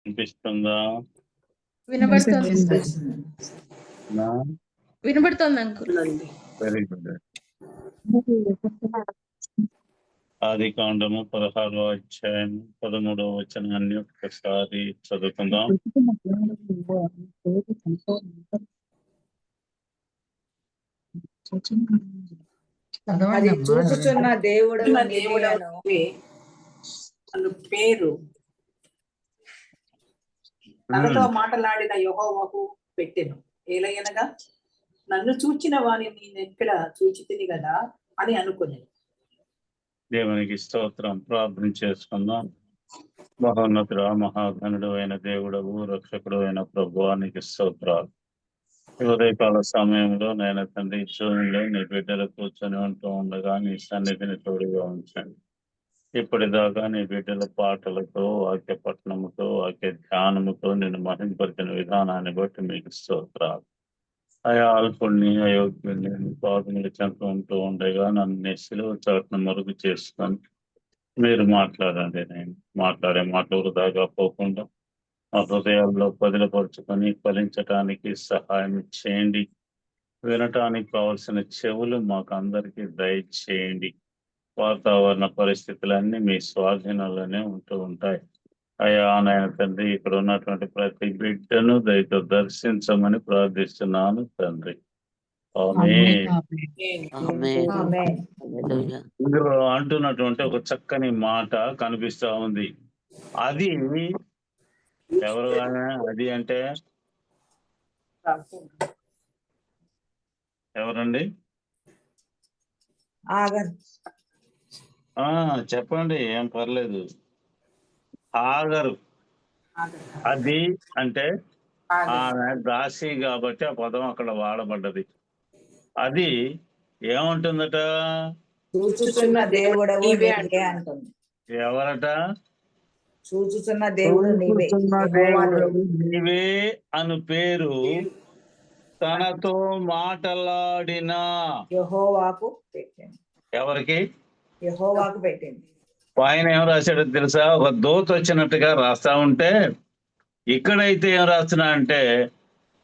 వినిపిస్తుందా? వినబడుతోంది. వినబడుతోంది uncle. Very good. ఆది కాండము 16వ అధ్యాయం 13వ వచనాన్ని ఒకసారి చదువుకుందాం. అది చూచుచున్న దేవుడు అను పేరు తనతో మాట్లాడిన యెహోవాకు పెట్టెను. ఏలయనగా నన్ను చూచిన వాని నేనెక్కడ చూచితిని కదా అని అనుకునేది. దేవునికి స్తోత్రం. ప్రార్థన చేసుకుందాం. మహోన్నతుడ, మహాగణుడు అయిన దేవుడవు, రక్షకుడు అయిన ప్రభువానికి స్తోత్రాలు. ఉదయకాల సమయంలో నేను తండ్రి చూడంలో నీ బిడ్డలు కూర్చొని ఉంటూ ఉండగా నీ సన్నిధిని తోడుగా ఉంచండి. ఇప్పటిదాకా నీ బిడ్డల పాటలతో, వాక్య పట్టణముతో, వాక్య ధ్యానముతో నేను మహింపరిచిన విధానాన్ని బట్టి మీకు స్తోత్రాలు. ఆయా అల్పుల్ని, అయోగ్యుల్ని పాదములు చెంత ఉంటూ ఉండగా నన్ను సిలువ చాటును మరుగు చేసుకొని మీరు మాట్లాడండి. నేను మాట్లాడే మాటలు వృధాగా పోకుండా మా హృదయాల్లో పదిలపరుచుకొని ఫలించటానికి సహాయం చేయండి. వినటానికి కావలసిన చెవులు మాకు అందరికీ దయచేయండి. వాతావరణ పరిస్థితులన్నీ మీ స్వాధీనంలోనే ఉంటూ ఉంటాయి. అయా నాయన తండ్రి, ఇక్కడ ఉన్నటువంటి ప్రతి బిడ్డను దయతో దర్శించమని ప్రార్థిస్తున్నాను తండ్రి. ఇందులో అంటున్నటువంటి ఒక చక్కని మాట కనిపిస్తా ఉంది. అది ఎవరు? అది అంటే ఎవరండి? చెప్పండి, ఏం పర్లేదు. ఆగరు. అది అంటే ఆమె దాసి కాబట్టి ఆ పదం అక్కడ వాడబడ్డది. అది ఏమంటుందట? చూచుచున్న దేవుడవు నీవే అంటుంది. ఎవరట? చూచుచున్న దేవుడు నీవే అను పేరు తనతో మాట్లాడిన యెహోవాకు పెట్టింది. ఎవరికి? యెహోవాకు పెట్టింది. ఆయన ఏం రాశాడో తెలుసా? ఒక దూత వచ్చినట్టుగా రాస్తా ఉంటే ఇక్కడైతే ఏం రాస్తున్నా అంటే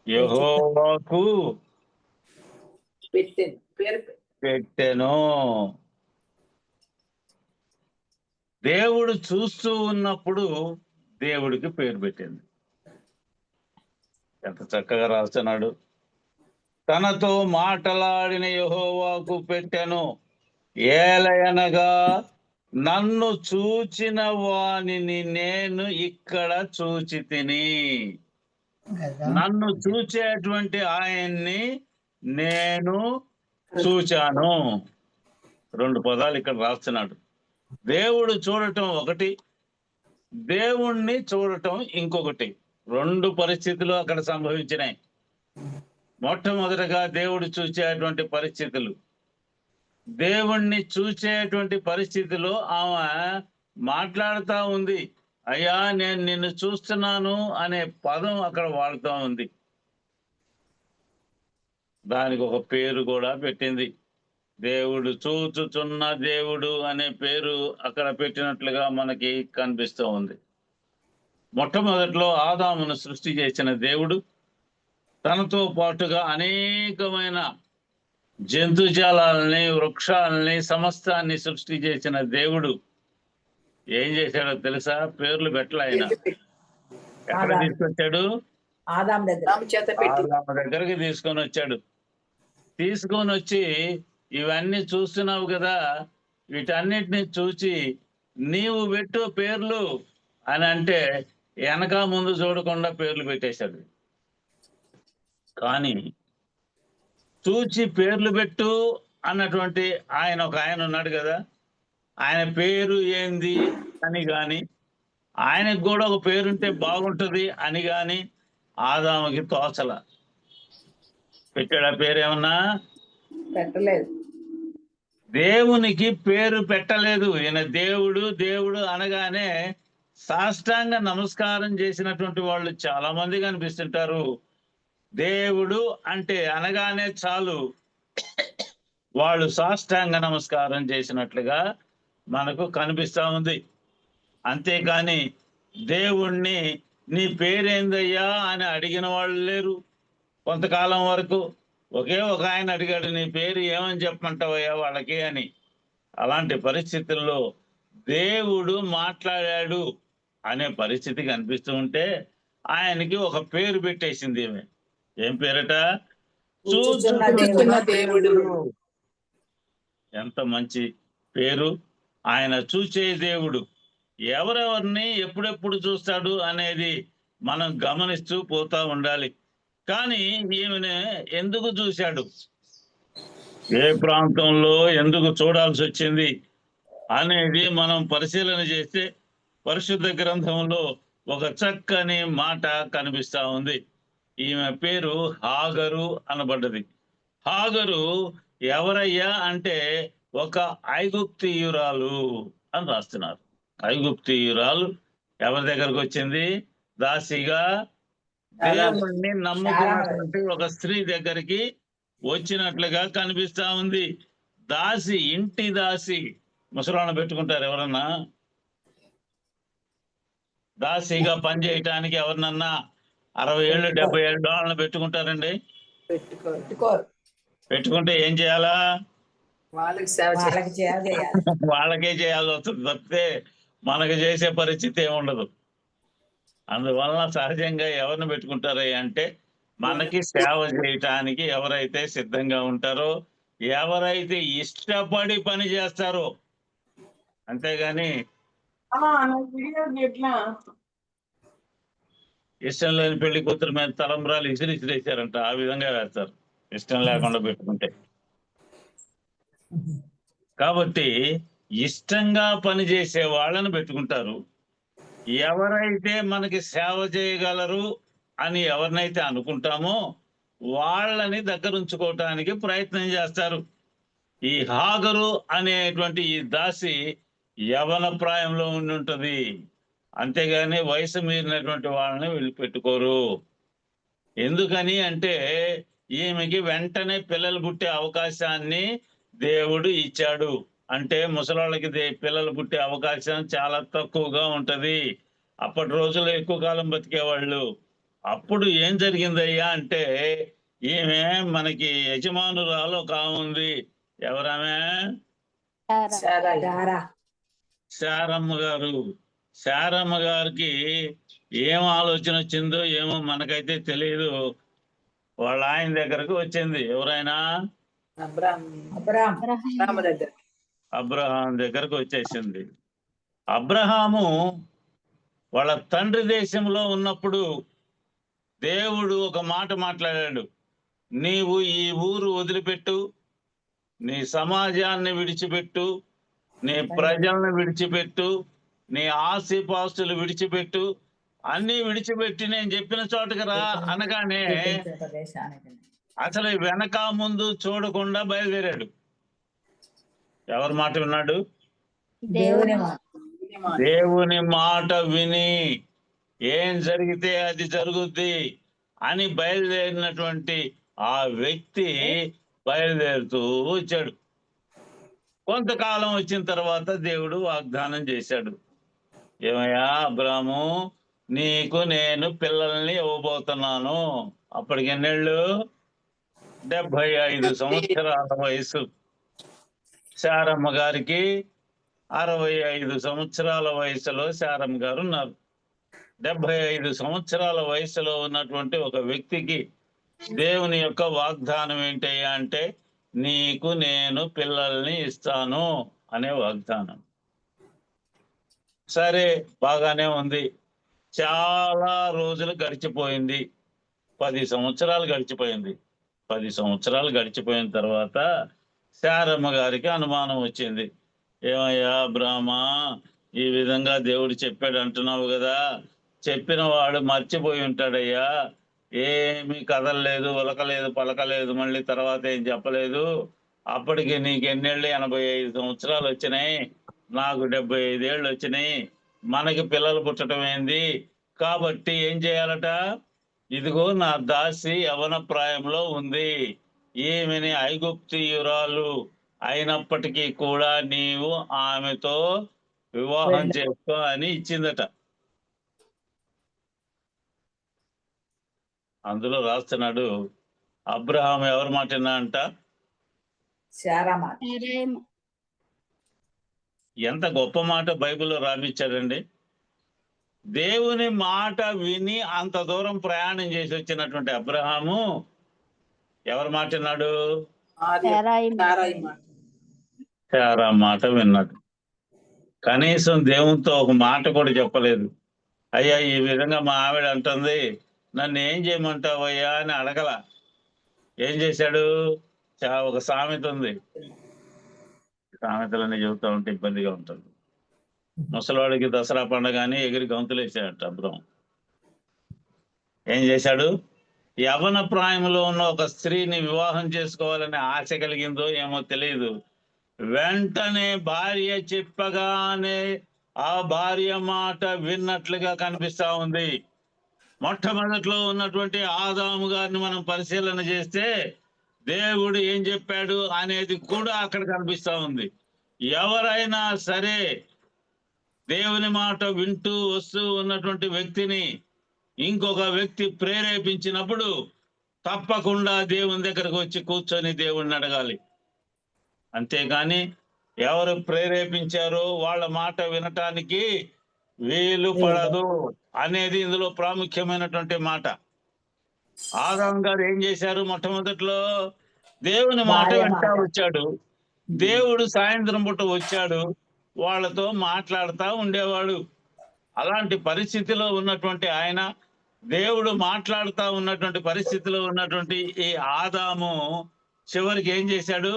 యెహోవాకు పెట్టెను. దేవుడు చూస్తూ ఉన్నప్పుడు దేవుడికి పేరు పెట్టింది. ఎంత చక్కగా రాస్తున్నాడు. తనతో మాట్లాడిన యెహోవాకు పెట్టెను. ఏలయనగా నన్ను చూచిన వానిని నేను ఇక్కడ చూచితిని. నన్ను చూచేటువంటి ఆయన్ని నేను చూచాను. 2 పదాలు ఇక్కడ రాస్తున్నాడు. దేవుడు చూడటం ఒకటి, దేవుణ్ణి చూడటం ఇంకొకటి. 2 పరిస్థితులు అక్కడ సంభవించినాయి. మొట్టమొదటిగా దేవుడు చూసేటువంటి పరిస్థితులు. దేవుణ్ణి చూసేటువంటి పరిస్థితిలో ఆమె మాట్లాడుతూ ఉంది. అయ్యా, నేను నిన్ను చూస్తున్నాను అనే పదం అక్కడ వాడుతూ ఉంది. దానికి ఒక పేరు కూడా పెట్టింది. దేవుడు చూచుచున్న దేవుడు అనే పేరు అక్కడ పెట్టినట్లుగా మనకి కనిపిస్తూ ఉంది. మొట్టమొదట్లో ఆదామును సృష్టి చేసిన దేవుడు తనతో పాటుగా అనేకమైన జంతుజాలాలని, వృక్షాలని, సమస్తాన్ని సృష్టి చేసిన దేవుడు ఏం చేశాడో తెలుసా? పేర్లు పెట్టలే. ఆయన ఎక్కడ తీసుకొచ్చాడు? ఆదాము దగ్గరికి తీసుకొని వచ్చాడు. తీసుకొని వచ్చి ఇవన్నీ చూస్తున్నావు కదా, వీటన్నిటిని చూచి నీవు పెట్టు పేర్లు అని అంటే వెనక ముందు చూడకుండా పేర్లు పెట్టేశాడు. కానీ చూచి పేర్లు పెట్టు అన్నటువంటి ఒక ఆయన ఉన్నాడు కదా, ఆయన పేరు ఏంది అని కానీ, ఆయనకు కూడా ఒక పేరుంటే బాగుంటుంది అని కానీ ఆదాముకి తోచల. పెట్టాడా పేరు? ఏమన్నా పెట్టలేదు. దేవునికి పేరు పెట్టలేదు. ఈయన దేవుడు దేవుడు అనగానే సాష్టాంగ నమస్కారం చేసినటువంటి వాళ్ళు చాలా మంది కనిపిస్తుంటారు. దేవుడు అంటే అనగానే చాలు వాళ్ళు సాష్టాంగ నమస్కారం చేసినట్లుగా మనకు కనిపిస్తా ఉంది. అంతేకాని దేవుణ్ణి నీ పేరేందయ్యా అని అడిగిన వాళ్ళు లేరు కొంతకాలం వరకు. ఒకే ఒక ఆయన అడిగాడు, నీ పేరు ఏమని చెప్పమంటావయ్యా వాళ్ళకి అని. అలాంటి పరిస్థితుల్లో దేవుడు మాట్లాడాడు అనే పరిస్థితి కనిపిస్తూ ఉంటే ఆయనకి ఒక పేరు పెట్టేసింది ఈమె. ఏం పేరట? చూచుచున్న చూచుచున్న దేవుడు. దేవుడు. ఎంత మంచి పేరు! ఆయన చూచే దేవుడు. ఎవరెవరిని ఎప్పుడెప్పుడు చూస్తాడు అనేది మనం గమనిస్తూ పోతా ఉండాలి. కానీ ఈమెను ఎందుకు చూశాడు, ఏ ప్రాంతంలో ఎందుకు చూడాల్సి వచ్చింది అనేది మనం పరిశీలన చేస్తే పరిశుద్ధ గ్రంథంలో ఒక చక్కని మాట కనిపిస్తా ఉంది. ఈమె పేరు హాగరు అనబడ్డది. హాగరు ఎవరయ్యా అంటే ఒక ఐగుప్తీయురాలు అని రాస్తున్నారు. ఐగుప్తీయురాలు ఎవరి దగ్గరకు వచ్చింది? దాసిగా దేవుణ్ణి నమ్ముకున్నటువంటి ఒక స్త్రీ దగ్గరికి వచ్చినట్లుగా కనిపిస్తా ఉంది. దాసి, ఇంటి దాసి. ముసలాళ్ళను పెట్టుకుంటారు ఎవరన్నా? దాసిగా పనిచేయటానికి ఎవరినన్నా 60 ఏళ్ళు 70 ఏళ్ళు వాళ్ళని పెట్టుకుంటారండి? పెట్టుకోరు. పెట్టుకుంటే ఏం చేయాలా? వాళ్ళకి సేవ వాళ్ళకి చేయాలి. వాళ్ళకే చేయాల్సి వస్తుంది తప్పితే మనకు చేసే పరిస్థితి ఏముండదు. అందువలన సహజంగా ఎవరిని పెట్టుకుంటారు అంటే మనకి సేవ చేయటానికి ఎవరైతే సిద్ధంగా ఉంటారో, ఎవరైతే ఇష్టపడి పని చేస్తారో. అంతేగాని ఇష్టం లేని పెళ్లి కూతురు మీద తలంబ్రాలు ఇసిరేసారంట, ఆ విధంగా వేస్తారు ఇష్టం లేకుండా పెట్టుకుంటే. కాబట్టి ఇష్టంగా పనిచేసే వాళ్ళని పెట్టుకుంటారు. ఎవరైతే మనకి సేవ చేయగలరు అని ఎవరినైతే అనుకుంటామో వాళ్ళని దగ్గర ఉంచుకోవటానికి ప్రయత్నం చేస్తారు. ఈ హాగరు అనేటువంటి ఈ దాసి యవన ప్రాయంలో ఉండి ఉంటుంది, అంతేగాని వయసు మీరినటువంటి వాళ్ళని వీళ్ళు పెట్టుకోరు. ఎందుకని అంటే ఈమెకి వెంటనే పిల్లలు పుట్టే అవకాశాన్ని దేవుడు ఇచ్చాడు. అంటే ముసలాళ్ళకి పిల్లలు పుట్టే అవకాశం చాలా తక్కువగా ఉంటది. అప్పటి రోజుల్లో ఎక్కువ కాలం బతికేవాళ్ళు. అప్పుడు ఏం జరిగిందయ్యా అంటే ఈమె మనకి యజమానురాలు ఒక ఆమె ఉంది. ఎవరామె? శారమ్మ గారు. శారమ్మ గారికి ఏం ఆలోచన వచ్చిందో ఏమో మనకైతే తెలియదు. వాళ్ళ ఆయన దగ్గరకు వచ్చింది. ఎవరైనా? అబ్రహాం దగ్గరకు వచ్చేసింది. అబ్రహాము వాళ్ళ తండ్రి దేశంలో ఉన్నప్పుడు దేవుడు ఒక మాట మాట్లాడాడు. నీవు ఈ ఊరు వదిలిపెట్టు, నీ సమాజాన్ని విడిచిపెట్టు, నీ ప్రజలను విడిచిపెట్టు, నీ ఆస్తిపాస్తులు విడిచిపెట్టు, అన్ని విడిచిపెట్టి నేను చెప్పిన చోటుకు రా అనగానే అసలు వెనక ముందు చూడకుండా బయలుదేరాడు. ఎవరి మాట విన్నాడు? దేవుని మాట విని ఏం జరిగితే అది జరుగుద్ది అని బయలుదేరినటువంటి ఆ వ్యక్తి బయలుదేరుతూ వచ్చాడు. కొంతకాలం వచ్చిన తర్వాత దేవుడు వాగ్దానం చేశాడు. ఏమయ్యా అబ్రాము, నీకు నేను పిల్లల్ని ఇవ్వబోతున్నాను. అప్పటికి ఎన్నేళ్ళు? 75 సంవత్సరాల వయసు. శారమ్మ గారికి 65 సంవత్సరాల వయసులో శారమ్మ గారు ఉన్నారు. 75 సంవత్సరాల వయసులో ఉన్నటువంటి ఒక వ్యక్తికి దేవుని యొక్క వాగ్దానం ఏంటయ్యా అంటే నీకు నేను పిల్లల్ని ఇస్తాను అనే వాగ్దానం. సరే, బాగానే ఉంది. చాలా రోజులు గడిచిపోయింది. 10 సంవత్సరాలు గడిచిపోయింది. 10 సంవత్సరాలు గడిచిపోయిన తర్వాత శారమ్మ గారికి అనుమానం వచ్చింది. ఏమయ్యా బ్రాహ్మ, ఈ విధంగా దేవుడు చెప్పాడు అంటున్నావు కదా, చెప్పిన వాడు మర్చిపోయి ఉంటాడయ్యా. ఏమీ కదలలేదు, ఉలకలేదు, పలకలేదు, మళ్ళీ తర్వాత ఏం చెప్పలేదు. అప్పటికి నీకు ఎన్నేళ్ళు? 85 సంవత్సరాలు వచ్చినాయి, నాకు 75 ఏళ్ళు వచ్చినాయి. మనకి పిల్లలు పుట్టడం ఏంది? కాబట్టి ఏం చేయాలట? ఇదిగో నా దాసి యవన ప్రాయంలో ఉంది, ఈమెని ఐగుప్తీయురాలు అయినప్పటికీ కూడా నీవు ఆమెతో వివాహం చేసుకో అని ఇచ్చిందట. అందులో రాస్తున్నాడు, అబ్రహాం ఎవరి మాట విన్నా అంట? శారా మాట. ఎంత గొప్ప మాట బైబిల్లో రాపిచ్చాడండి. దేవుని మాట విని అంత దూరం ప్రయాణం చేసి వచ్చినటువంటి అబ్రహాము ఎవరి మాట విన్నాడు? సారాయి మాట. శారా మాట విన్నాడు. కనీసం దేవునితో ఒక మాట కూడా చెప్పలేదు. అయ్యా ఈ విధంగా మా ఆవిడ అంటుంది, నన్ను ఏం చేయమంటావయ్యా అని అడగల. ఏం చేశాడు? ఒక సామెత ఉంది, సామెతలన్నీ చెబుతా ఉంటే ఇబ్బందిగా ఉంటుంది. ముసలివాడికి దసరా పండుగ అని ఎగిరి గంతులేసాడట అబ్రహం. ఏం చేశాడు? యవ్వన ప్రాయంలో ఉన్న ఒక స్త్రీని వివాహం చేసుకోవాలనే ఆశ కలిగిందో ఏమో తెలియదు. వెంటనే భార్య చెప్పగానే ఆ భార్య మాట విన్నట్లుగా కనిపిస్తా ఉంది. మొట్టమొదట్లో ఉన్నటువంటి ఆదాము గారిని మనం పరిశీలన చేస్తే దేవుడు ఏం చెప్పాడు అనేది కూడా అక్కడ కనిపిస్తా ఉంది. ఎవరైనా సరే దేవుని మాట వింటూ వస్తూ ఉన్నటువంటి వ్యక్తిని ఇంకొక వ్యక్తి ప్రేరేపించినప్పుడు తప్పకుండా దేవుని దగ్గరకు వచ్చి కూర్చొని దేవుణ్ణి అడగాలి. అంతేగాని ఎవరు ప్రేరేపించారో వాళ్ళ మాట వినటానికి వీలు పడదు అనేది ఇందులో ప్రాముఖ్యమైనటువంటి మాట. ఆదాం గారు ఏం చేశారు? మొట్టమొదట్లో దేవుని మాట వింటా వచ్చాడు. దేవుడు సాయంత్రం పూట వచ్చాడు, వాళ్ళతో మాట్లాడుతూ ఉండేవాడు. అలాంటి పరిస్థితిలో ఉన్నటువంటి ఆయన, దేవుడు మాట్లాడుతూ ఉన్నటువంటి పరిస్థితిలో ఉన్నటువంటి ఈ ఆదాము చివరికి ఏం చేశాడు?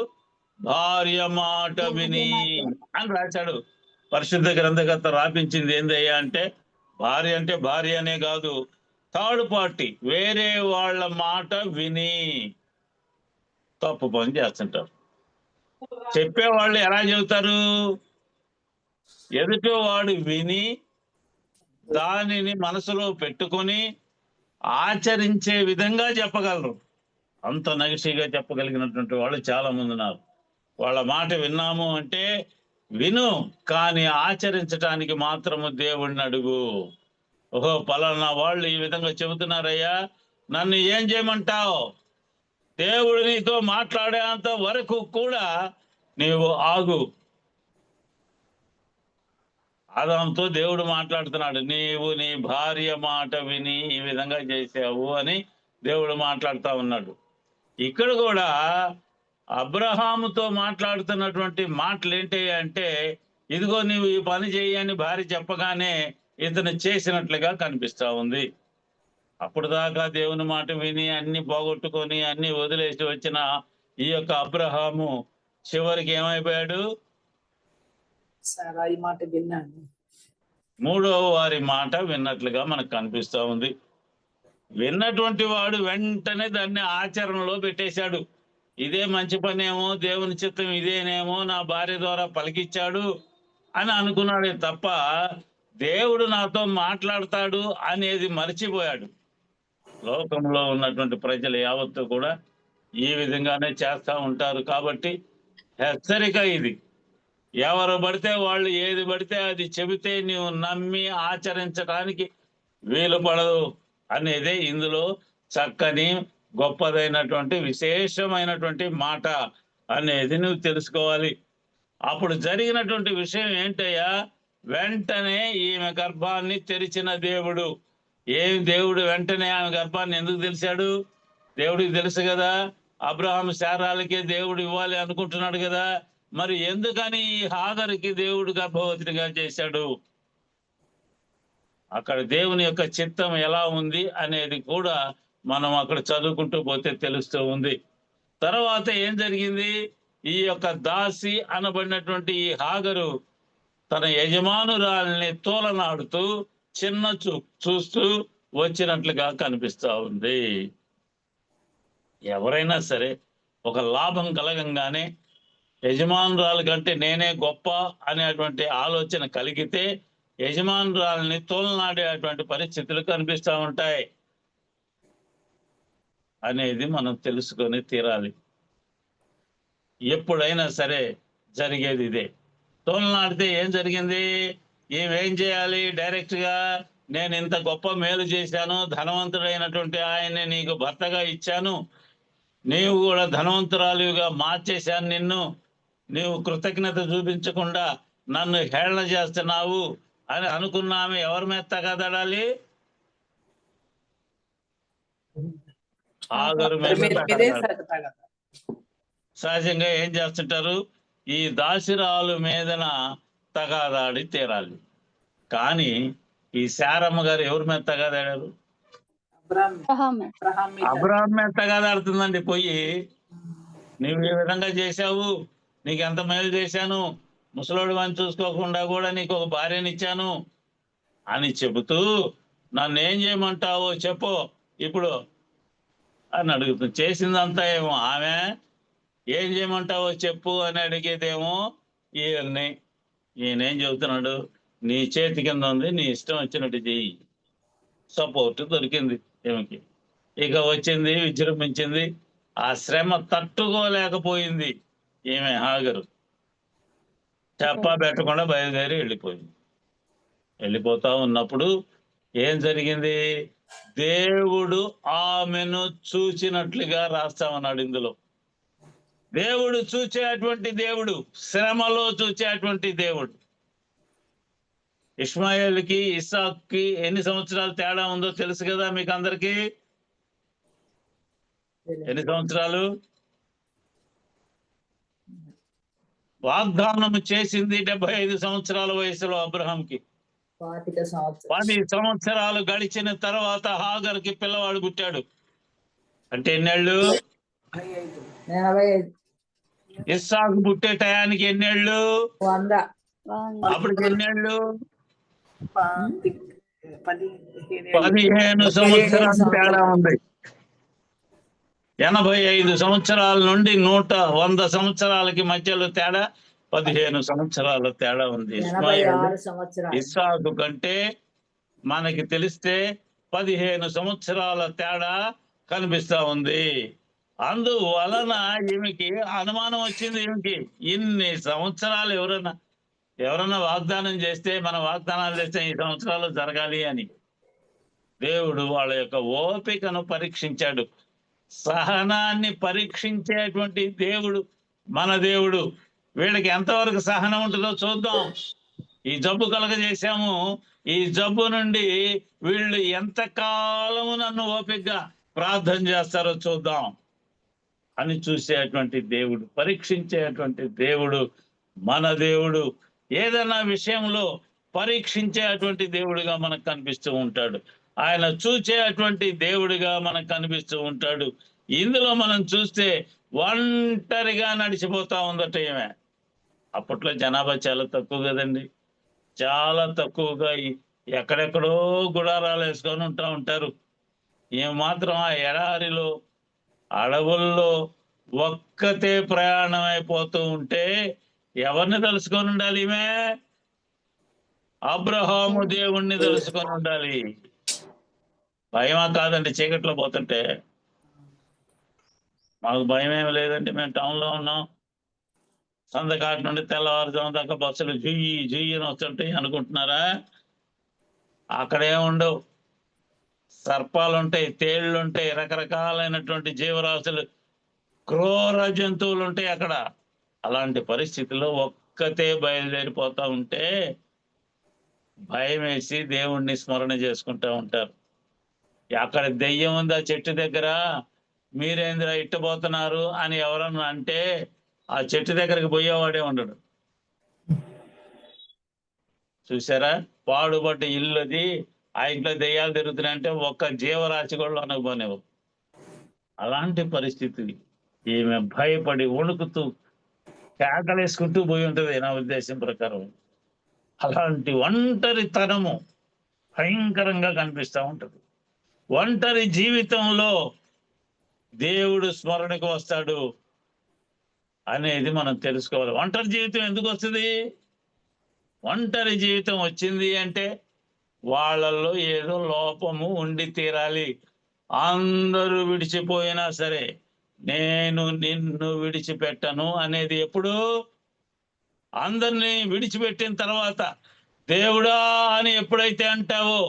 భార్య మాట విని అని రాశాడు. పరిశుద్ధ గ్రంథకర్త రాపించింది ఏందయ్యా అంటే, భార్య అంటే భార్య అనే కాదు, థర్డ్ పార్టీ వేరే వాళ్ళ మాట విని తప్పు పని చేస్తుంటారు. చెప్పేవాళ్ళు ఎలా చెబుతారు? ఎదుటివాడు విని దానిని మనసులో పెట్టుకొని ఆచరించే విధంగా చెప్పగలరు. అంత నగిషిగా చెప్పగలిగినటువంటి వాళ్ళు చాలా మంది ఉన్నారు. వాళ్ళ మాట విన్నాము అంటే విను, కానీ ఆచరించటానికి మాత్రము దేవుణ్ణి అడుగు. ఓహో పలానా వాళ్ళు ఈ విధంగా చెబుతున్నారయ్యా, నన్ను ఏం చేయమంటావు? దేవుడు నీతో మాట్లాడేంత వరకు కూడా నీవు ఆగు. ఆదాంతో దేవుడు మాట్లాడుతున్నాడు, నీవు నీ భార్య మాట విని ఈ విధంగా చేసావు అని దేవుడు మాట్లాడుతూ ఉన్నాడు. ఇక్కడ కూడా అబ్రహాముతో మాట్లాడుతున్నటువంటి మాటలు ఏంటి అంటే, ఇదిగో నీవు ఈ పని చేయని భార్య చెప్పగానే ఇతను చేసినట్లుగా కనిపిస్తా ఉంది. అప్పుడు దాకా దేవుని మాట విని అన్ని పోగొట్టుకొని అన్ని వదిలేసి వచ్చిన ఈ యొక్క అబ్రహాము చివరికి ఏమైపోయాడు? సారాయి మాట విన్నాను. మూడవ వారి మాట విన్నట్లుగా మనకు కనిపిస్తా ఉంది. విన్నటువంటి వాడు వెంటనే దాన్ని ఆచరణలో పెట్టేశాడు. ఇదే మంచి పనేమో, దేవుని చిత్తం ఇదేనేమో, నా భార్య ద్వారా పలికిచ్చాడు అని అనుకున్నాడే తప్ప దేవుడు నాతో మాట్లాడతాడు అనేది మర్చిపోయాడు. లోకంలో ఉన్నటువంటి ప్రజలు యావత్తు కూడా ఈ విధంగానే చేస్తూ ఉంటారు. కాబట్టి హెచ్చరిక ఇది. ఎవరు పడితే వాళ్ళు ఏది పడితే అది చెబితే నీవు నమ్మి ఆచరించడానికి వీలు పడదు అనేదే ఇందులో చక్కని గొప్పదైనటువంటి విశేషమైనటువంటి మాట అనేది నువ్వు తెలుసుకోవాలి. అప్పుడు జరిగినటువంటి విషయం ఏంటయ్యా? వెంటనే ఈమె గర్భాన్ని తెరిచిన దేవుడు. ఏం దేవుడు వెంటనే ఆమె గర్భాన్ని ఎందుకు తెలిసాడు? దేవుడికి తెలుసు కదా, అబ్రహాం శారాలకే దేవుడు ఇవ్వాలి అనుకుంటున్నాడు కదా, మరి ఎందుకని హాగరుకి దేవుడు గర్భవతిగా చేశాడు? అక్కడ దేవుని యొక్క చిత్తం ఎలా ఉంది అనేది కూడా మనం అక్కడ చదువుకుంటూ పోతే తెలుస్తూ ఉంది. తర్వాత ఏం జరిగింది? ఈ యొక్క దాసి అనబడినటువంటి ఈ హాగరు తన యజమానురాల్ని తోలనాడుతూ చిన్న చూస్తూ వచ్చినట్లుగా కనిపిస్తా ఉంది. ఎవరైనా సరే ఒక లాభం కలగంగానే యజమానురాలు కంటే నేనే గొప్ప అనేటువంటి ఆలోచన కలిగితే యజమానురాలని తోలనాడేటువంటి పరిస్థితులు కనిపిస్తూ ఉంటాయి అనేది మనం తెలుసుకొని తీరాలి. ఎప్పుడైనా సరే జరిగేది ఇదే. తోలనాడితే ఏం జరిగింది? ఏం చేయాలి? డైరెక్ట్గా నేను ఇంత గొప్ప మేలు చేశాను, ధనవంతుడైనటువంటి ఆయన్ని నీకు భర్తగా ఇచ్చాను, నీవు కూడా ధనవంతురాలివిగా మార్చేశాను నిన్ను, నీవు కృతజ్ఞత చూపించకుండా నన్ను హేళన చేస్తున్నావు అని అనుకున్న ఆమె ఎవరి మీద తగాదాడాలి? హాగరు మీద మీదే తగాదాడాలి. తగదా. సహజంగా ఏం చేస్తుంటారు, ఈ దాసిరాలు మీదన తగాదాడి తీరాలి. కానీ ఈ శారమ్మ గారు ఎవరి మీద తగాదాడారు? అబ్రహాం మీద తగాదాడుతుందండి. పోయి నీవు ఈ విధంగా చేశావు, నీకు ఎంత మేలు చేశాను, ముసలోడు అని చూసుకోకుండా కూడా నీకు ఒక భార్యని ఇచ్చాను అని చెబుతూ నన్ను ఏం చేయమంటావో చెప్పు ఇప్పుడు అని అడుగుతుంది. చేసిందంతా ఏమో ఆమె, ఏం చేయమంటావో చెప్పు అని అడిగేదేమో ఈయన్ని. ఈయనేం చెబుతున్నాడు, నీ చేతి కింద ఉంది, నీ ఇష్టం వచ్చినట్టు చెయ్యి. సపోర్ట్ దొరికింది ఈమెకి. ఇక వచ్చింది, విజృంభించింది. ఆ శ్రమ తట్టుకోలేకపోయింది ఈమె హాగరు. చెప్పా పెట్టకుండా బయలుదేరి వెళ్ళిపోయింది. వెళ్ళిపోతా ఉన్నప్పుడు ఏం జరిగింది? దేవుడు ఆమెను చూచినట్లుగా రాస్తామన్నాడు ఇందులో. దేవుడు చూచేటువంటి దేవుడు, శ్రమలో చూచేటువంటి దేవుడు. ఇష్మాయేలుకి ఇస్సాకుకి ఎన్ని సంవత్సరాలు తేడా ఉందో తెలుసు కదా మీకు అందరికీ? ఎన్ని సంవత్సరాలు? వాగ్దానం చేసింది 75 సంవత్సరాల వయసులో అబ్రహాంకి. 10 సంవత్సరాలు గడిచిన తర్వాత హాగర్కి పిల్లవాడు పుట్టాడు. అంటే ఎన్నేళ్ళు? 85. ఇస్సాకు పుట్టే టయానికి ఎన్నేళ్ళు? 100. అప్పటికి ఎన్నేళ్ళు? 15 సంవత్సరాలు తేడా ఉంది. 85 సంవత్సరాల నుండి 100 సంవత్సరాలకి మధ్యలో తేడా 15 సంవత్సరాల తేడా ఉంది. 86 సంవత్సరాలు. ఇస్సాకు కంటే మనకి తెలిస్తే 15 సంవత్సరాల తేడా కనిపిస్తా ఉంది. అందువలన ఈమెకి అనుమానం వచ్చింది. ఈమెకి ఇన్ని సంవత్సరాలు ఎవరన్నా వాగ్దానం చేస్తే, మన వాగ్దానాలు చేస్తే ఈ సంవత్సరాలు జరగాలి అని దేవుడు వాళ్ళ యొక్క ఓపికను పరీక్షించాడు. సహనాన్ని పరీక్షించేటువంటి దేవుడు మన దేవుడు. వీళ్ళకి ఎంతవరకు సహనం ఉంటుందో చూద్దాం. ఈ జబ్బు కలగజేశాము, ఈ జబ్బు నుండి వీళ్ళు ఎంతకాలము నన్ను ఓపికగా ప్రార్థన చేస్తారో చూద్దాం అని చూసేటువంటి దేవుడు, పరీక్షించేటువంటి దేవుడు మన దేవుడు. ఏదైనా విషయంలో పరీక్షించేటువంటి దేవుడిగా మనకు కనిపిస్తూ ఉంటాడు. ఆయన చూచేటువంటి దేవుడిగా మనకు కనిపిస్తూ ఉంటాడు. ఇందులో మనం చూస్తే ఒంటరిగా నడిచిపోతా ఉందట ఈమె. అప్పట్లో జనాభా చాలా తక్కువ కదండి, చాలా తక్కువగా ఎక్కడెక్కడో గుడారాలు వేసుకొని ఉంటారు. ఈమె మాత్రం ఆ ఎడారిలో, అడవుల్లో ఒక్కతే ప్రయాణం అయిపోతూ ఉంటే ఎవరిని తలుసుకొని ఉండాలి? ఈమె అబ్రహాము దేవుణ్ణి తలుసుకొని ఉండాలి. భయమా కాదండి చీకట్లో పోతుంటే? మాకు భయం ఏమి లేదండి, మేము టౌన్లో ఉన్నాం. సందకాటి నుండి తెల్లవారుజాము దాకా బస్సులు జుయ్యి అని వస్తుంటాయి అనుకుంటున్నారా? అక్కడే ఉండవు. సర్పాలు ఉంటాయి, తేళ్లు ఉంటాయి, రకరకాలైనటువంటి జీవరాశులు, క్రూర జంతువులు ఉంటాయి అక్కడ. అలాంటి పరిస్థితుల్లో ఒక్కతే బయలుదేరిపోతా ఉంటే భయం వేసి దేవుణ్ణి స్మరణ చేసుకుంటా ఉంటారు. అక్కడ దెయ్యం ఉంది ఆ చెట్టు దగ్గర, మీరేంద్ర ఇట్టబోతున్నారు అని ఎవరన్నా అంటే ఆ చెట్టు దగ్గరికి పోయేవాడే ఉండడు. చూసారా? పాడుబడ్డ ఇల్లు అది, ఆ ఇంట్లో దెయ్యాలు తిరుగుతున్నాయంటే ఒక్క జీవరాశి కూడా అనుకోనేవు. అలాంటి పరిస్థితి. ఈమె భయపడి వణుకుతూ కేకలేసుకుంటూ పోయి ఉంటుంది నా ఉద్దేశం ప్రకారం. అలాంటి ఒంటరితనము భయంకరంగా కనిపిస్తూ ఉంటుంది. ఒంటరి జీవితంలో దేవుడు స్మరణకు వస్తాడు అనేది మనం తెలుసుకోవాలి. ఒంటరి జీవితం ఎందుకు వస్తుంది? ఒంటరి జీవితం వచ్చింది అంటే వాళ్ళల్లో ఏదో లోపము ఉండి తీరాలి. అందరూ విడిచిపోయినా సరే నేను నిన్ను విడిచిపెట్టను అనేది ఎప్పుడు? అందరినీ విడిచిపెట్టిన తర్వాత దేవుడా అని ఎప్పుడైతే అంటావో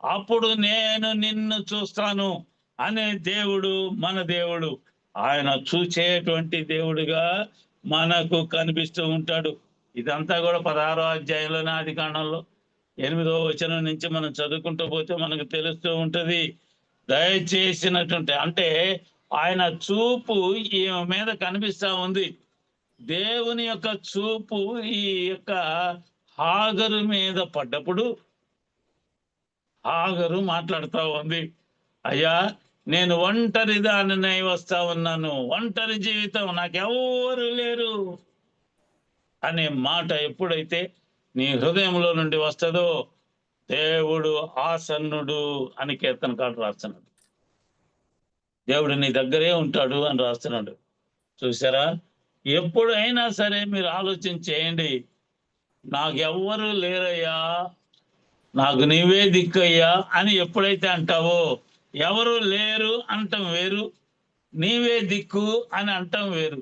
అప్పుడు నేను నిన్ను చూస్తాను అనే దేవుడు మన దేవుడు. ఆయన చూచేటువంటి దేవుడిగా మనకు కనిపిస్తూ ఉంటాడు. ఇదంతా కూడా 16వ అధ్యాయంలోని ఆదికాండంలో 8వ వచనం నుంచి మనం చదువుకుంటూ పోతే మనకు తెలుస్తూ ఉంటది. దయచేసినటువంటి అంటే ఆయన చూపు ఈమె మీద కనిపిస్తా ఉంది. దేవుని యొక్క చూపు ఈ యొక్క హాగరు మీద పడ్డప్పుడు హాగరు మాట్లాడుతూ ఉంది, అయ్యా నేను ఒంటరి దానినై వస్తా ఉన్నాను, ఒంటరి జీవితం, నాకెవరు లేరు అనే మాట ఎప్పుడైతే నీ హృదయంలో నుండి వస్తుందో దేవుడు ఆసన్నుడు అని కీర్తనకారుడు రాస్తున్నాడు. దేవుడు నీ దగ్గరే ఉంటాడు అని రాస్తున్నాడు. చూసారా? ఎప్పుడైనా సరే మీరు ఆలోచన చేయండి, నాకెవ్వరు లేరయ్యా, నాకు నీవే దిక్కయ్యా అని ఎప్పుడైతే అంటావో, ఎవరు లేరు అంటం వేరు, నీవే దిక్కు అని అంటం వేరు.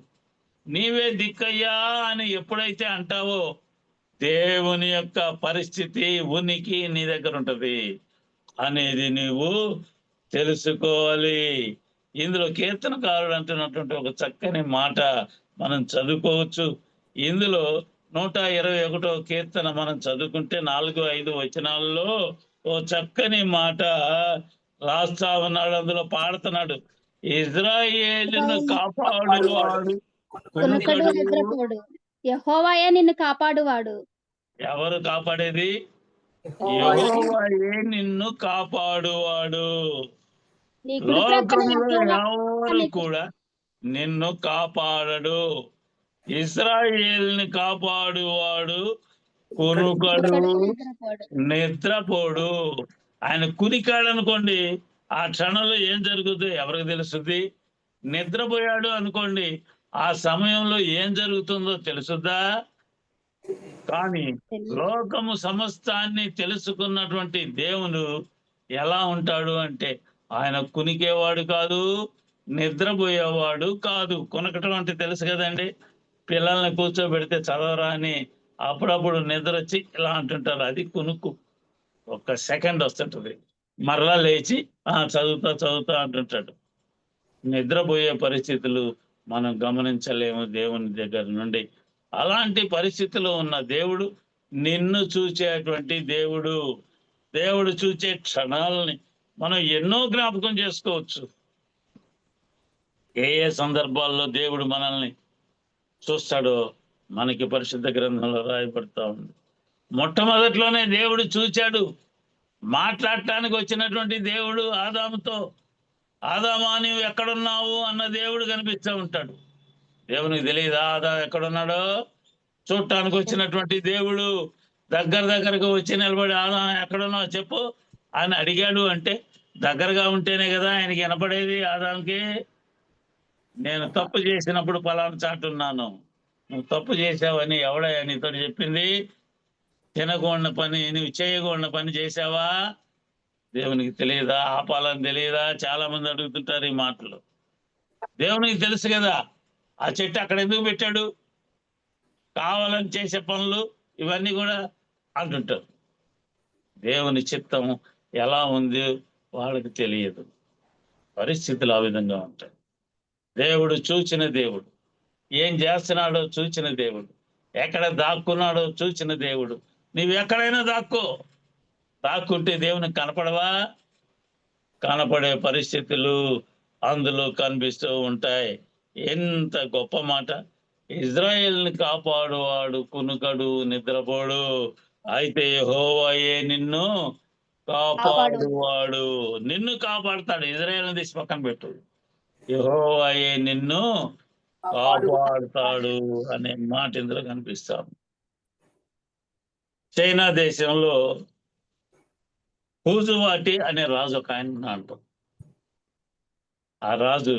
నీవే దిక్కయ్యా అని ఎప్పుడైతే అంటావో దేవుని యొక్క పరిస్థితి ఉనికి నీ దగ్గర ఉంటది అనేది నీవు తెలుసుకోవాలి. ఇందులో కీర్తనకారుడు అంటున్నటువంటి ఒక చక్కని మాట మనం చదువుకోవచ్చు. ఇందులో 121వ కీర్తన మనం చదువుకుంటే 4-5 వచనాల్లో ఓ చక్కని మాట రాస్తా ఉన్నాడు. అందులో పాడుతున్నాడు, ఇజ్రాయేలును కాపాడువాడు కునుకడు నిద్రపోడు, యెహోవాయే నిన్ను కాపాడువాడు. ఎవరు కాపాడేది? యెహోవాయే యెహోవాయే నిన్ను కాపాడువాడు. నీ కుడి ప్రక్కన లోకంలో యెహోవా ఎవరు నీకు కూడా నిన్ను కాపాడడు. ఇశ్రాయేలుని కాపాడువాడు కునుకడు నిద్రపోడు. నిద్రపోడు. ఆయన కునికాడు అనుకోండి, ఆ క్షణంలో ఏం జరుగుతుందో ఎవరికి తెలుస్తుంది? నిద్రపోయాడు అనుకోండి, ఆ సమయంలో ఏం జరుగుతుందో తెలుసుద్దా? కానీ లోకము సమస్తాన్ని తెలుసుకున్నటువంటి దేవుడు ఎలా ఉంటాడు అంటే ఆయన కునికేవాడు కాదు, నిద్రపోయేవాడు కాదు. కునకటం అంటే తెలుసు కదండి, పిల్లల్ని కూర్చోబెడితే చదవరా అని అప్పుడప్పుడు నిద్ర వచ్చి ఇలా అంటుంటారు, అది కునుకు. ఒక్క సెకండ్ వస్తుంటది, మరలా లేచి చదువుతా అంటుంటాడు. నిద్రపోయే పరిస్థితులు మనం గమనించలేము దేవుని దగ్గర నుండి. అలాంటి పరిస్థితిలో ఉన్న దేవుడు నిన్ను చూచేటువంటి దేవుడు. దేవుడు చూచే క్షణాలని మనం ఎన్నో జ్ఞాపకం చేసుకోవచ్చు. ఏ ఏ సందర్భాల్లో దేవుడు మనల్ని చూస్తాడో మనకి పరిశుద్ధ గ్రంథంలో రాయబడతా ఉంది. మొట్టమొదట్లోనే దేవుడు చూచాడు. మాట్లాడటానికి వచ్చినటువంటి దేవుడు ఆదాముతో, ఆదామా నీవు ఎక్కడున్నావు అన్న దేవుడు కనిపిస్తూ ఉంటాడు. దేవునికి తెలియదా ఆదాం ఎక్కడున్నాడో? చూడటానికి వచ్చినటువంటి దేవుడు దగ్గరకు వచ్చి నిలబడి, ఆదాం ఎక్కడున్నావు చెప్పు అని అడిగాడు అంటే దగ్గరగా ఉంటేనే కదా ఆయనకి వినపడేది. ఆదాంకి నేను తప్పు చేసినప్పుడు పలానా చాటున్నాను, నువ్వు తప్పు చేసావని ఎవడయ్యా నీతో చెప్పింది? తినకూడని పని, నువ్వు చేయకూడని పని చేసావా? దేవునికి తెలియదా? ఆపాలని తెలియదా? చాలా మంది అడుగుతుంటారు ఈ మాటలు. దేవునికి తెలుసు కదా, ఆ చెట్టు అక్కడ ఎందుకు పెట్టాడు, కావాలని చేసే పనులు ఇవన్నీ కూడా అంటుంటారు. దేవుని చిత్తం ఎలా ఉంది వాళ్ళకి తెలియదు. పరిస్థితులు ఆ విధంగా ఉంటాయి. దేవుడు చూచిన దేవుడు, ఏం చేస్తున్నాడో చూచిన దేవుడు, ఎక్కడ దాక్కున్నాడో చూచిన దేవుడు. నీవు ఎక్కడైనా దాక్కుంటే దేవునికి కనపడవా? కనపడే పరిస్థితులు అందులో కనిపిస్తూ ఉంటాయి. ఎంత గొప్ప మాట! ఇజ్రాయేల్ని కాపాడువాడు కునుకడు నిద్రపోడు, అయితే యెహోవాయే నిన్ను కాపాడువాడు. నిన్ను కాపాడుతాడు. ఇజ్రాయేల్ని తీసి పక్కన పెట్టు, యెహోవాయే నిన్ను కాపాడుతాడు అనే మాట ఇందులో కనిపిస్తాం. చైనా దేశంలో హూజువాటి అనే రాజు ఒక ఆయన ఉన్నాడు. ఆ రాజు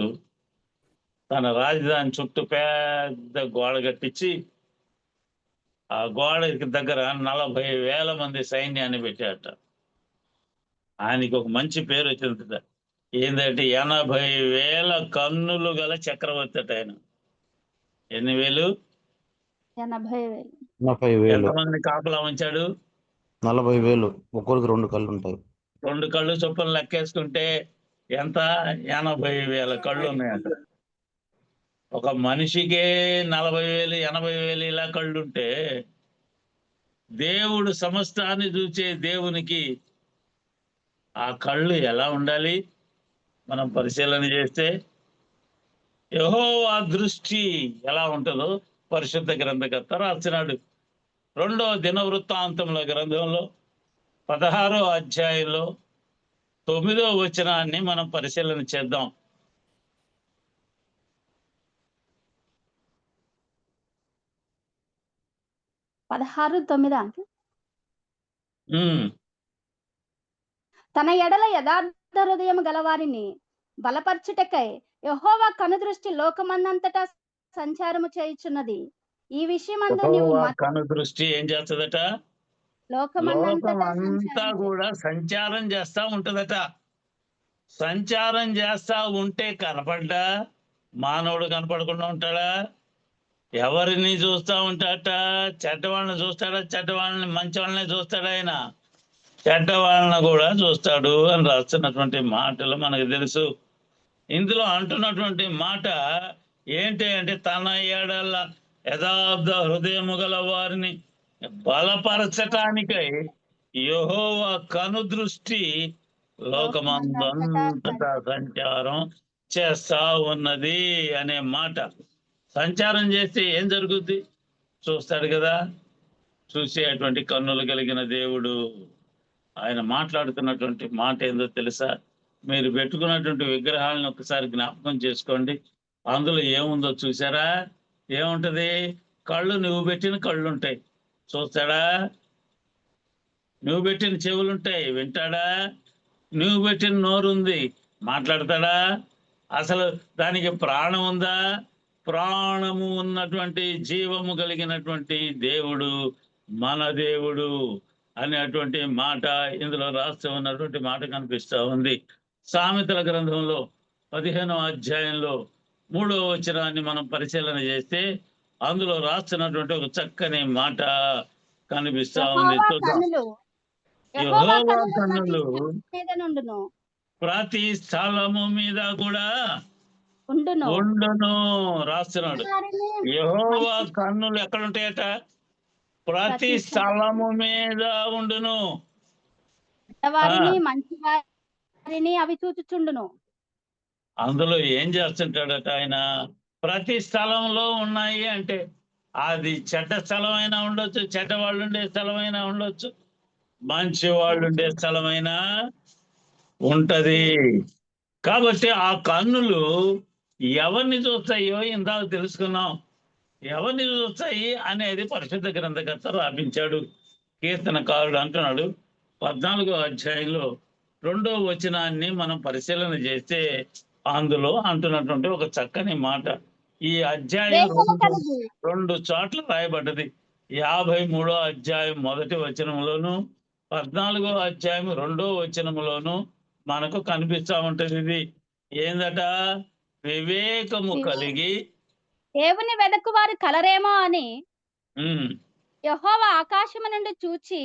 తన రాజధాని చుట్టూ పెద్ద గోడ కట్టించి ఆ గోడకి దగ్గర 40,000 మంది సైన్యాన్ని పెట్టాట. ఆయనకి ఒక మంచి పేరు వచ్చింది, ఏంటంటే 80,000 కన్నులు గల చక్రవర్తి అట ఆయన. ఎన్ని వేలు? 80,000. ఎంతమంది కాపలా ఉంచాడు? 40,000. ఒక్కొరికి 2 కళ్ళు ఉంటాయి. 2 కళ్ళు చొప్పున లెక్కేసుకుంటే ఎంత 80,000 కళ్ళు ఉన్నాయంట. ఒక మనిషికే 40,000 80,000 ఇలా కళ్ళుంటే దేవుడు సమస్తాన్ని చూసే దేవునికి ఆ కళ్ళు ఎలా ఉండాలి? మనం పరిశీలన చేస్తే యెహోవా దృష్టి ఎలా ఉంటుందో పరిశుద్ధ గ్రంథకర్త రాస్తున్నాడు. 2వ దినవృత్తాంతముల గ్రంథంలో 16వ అధ్యాయంలో 9వ వచనాన్ని మనం పరిశీలన చేద్దాం. 16:9 అంటే ఉమ్, తన ఎడల యథార్థ హృదయం గలవారిని బలపరచుటకై యెహోవా కనుదృష్టి లోకమందంతటా సంచారము చేయుచున్నది. ఈ విషయమందు నీవు యెహోవా కను దృష్టి ఏం చేస్తుందట? లోకం లోకమందంతటా అంతా కూడా సంచారం చేస్తా ఉంటదట. సంచారం చేస్తా ఉంటే కనపడ్డా మానవుడు కనపడకుండా ఉంటాడా? ఎవరిని చూస్తా ఉంటాడట? చెడ్డవాళ్ళని చూస్తాడా? చెడ్డవాళ్ళని మంచి వాళ్ళని చూస్తాడా? ఆయన చెడ్డవాళ్ళని కూడా చూస్తాడు అని రాస్తున్నటువంటి మాటలు మనకు తెలుసు. ఇందులో అంటున్నటువంటి మాట ఏంటి అంటే తన ఏడల యథార్థ హృదయము గల వారిని బలపరచటానికై యెహోవా కను దృష్టి లోకమందంతటా సంచారం చేస్తా ఉన్నది అనే మాట. సంచారం చేస్తే ఏం జరుగుద్ది? చూస్తాడు కదా. చూసేటువంటి కన్నులు కలిగిన దేవుడు ఆయన మాట్లాడుతున్నటువంటి మాట ఏందో తెలుసా? మీరు పెట్టుకున్నటువంటి విగ్రహాలను ఒకసారి జ్ఞాపకం చేసుకోండి. అందులో ఏముందో చూసారా? ఏముంటది? కళ్ళు, నువ్వు పెట్టిన కళ్ళు ఉంటాయి, చూస్తాడా? నువ్వు పెట్టిన చెవులుంటాయి, వింటాడా? నువ్వు పెట్టిన నోరుంది, మాట్లాడతాడా? అసలు దానికి ప్రాణం ఉందా? ప్రాణము ఉన్నటువంటి జీవము కలిగినటువంటి దేవుడు మన దేవుడు అనేటువంటి మాట ఇందులో రాస్తూ ఉన్నటువంటి మాట కనిపిస్తూ ఉంది. సామెతల గ్రంథంలో 15వ అధ్యాయంలో 3వ వచనాన్ని మనం పరిశీలన చేస్తే అందులో రాస్తున్నటువంటి ఒక చక్కని మాట కనిపిస్తా ఉంది. యెహోవా కన్నులు ప్రతి స్థలము మీద కూడా ఉండును రాస్తున్నాడు. యెహోవా కన్నులు ఎక్కడుంటాయట? ప్రతి స్థలము మీద ఉండును. మంచి వారిని అవి చూచుచుండును. అందులో ఏం చేస్తుంటాడట ఆయన? ప్రతి స్థలంలో ఉన్నాయి అంటే అది చెడ్డ స్థలం అయినా ఉండొచ్చు, చెడ్డ వాళ్ళు ఉండే స్థలం అయినా ఉండొచ్చు, మంచి వాళ్ళు ఉండే స్థలమైనా ఉంటది. కాబట్టి ఆ కన్నులు ఎవరిని చూస్తాయో ఇందాక తెలుసుకున్నాం. ఎవరిని చూస్తాయి అనేది పరిశుద్ధ గ్రంథకర్త రాపించాడు. కీర్తనకారుడు అంటున్నాడు 14వ అధ్యాయంలో 2వ వచనాన్ని మనం పరిశీలన చేస్తే అందులో అంటున్నటువంటి ఒక చక్కని మాట. ఈ అధ్యాయం 2 చోట్ల రాయబడ్డది. 53వ అధ్యాయం 1వ వచనంలోను 14వ అధ్యాయం 2వ వచనంలోను మనకు కనిపిస్తా ఉంటది. ఇది ఏందట? వివేకము కలిగి దేవుని వెదకు వారు కలరేమో అని యెహోవా ఆకాశము నుండి చూచి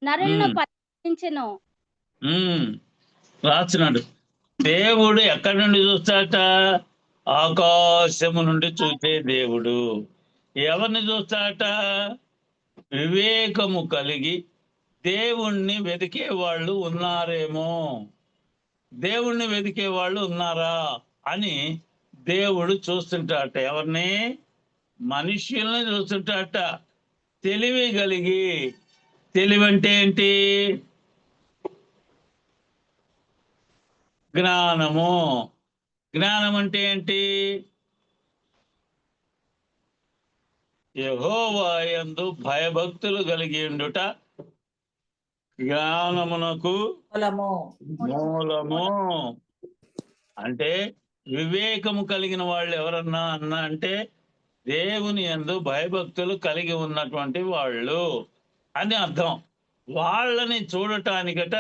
నరులను పరిశీలించెను. రాస్తున్నాడు. దేవుడు ఎక్కడి నుండి చూస్తాట? ఆకాశము నుండి చూసే దేవుడు. ఎవరిని చూస్తాట? వివేకము కలిగి దేవుణ్ణి వెతికే వాళ్ళు ఉన్నారేమో, దేవుణ్ణి వెతికే వాళ్ళు ఉన్నారా అని దేవుడు చూస్తుంటాట. ఎవరిని? మనుష్యుల్ని చూస్తుంటాట. తెలివి కలిగి. తెలివి అంటే ఏంటి? జ్ఞానము. జ్ఞానం అంటే ఏంటి? యెహోవా యందు భయభక్తులు కలిగి ఉండుట జ్ఞానమునకు మూలము. అంటే వివేకము కలిగిన వాళ్ళు ఎవరన్నా అన్నా అంటే దేవుని యందు భయభక్తులు కలిగి ఉన్నటువంటి వాళ్ళు అని అర్థం. వాళ్ళని చూడటానికట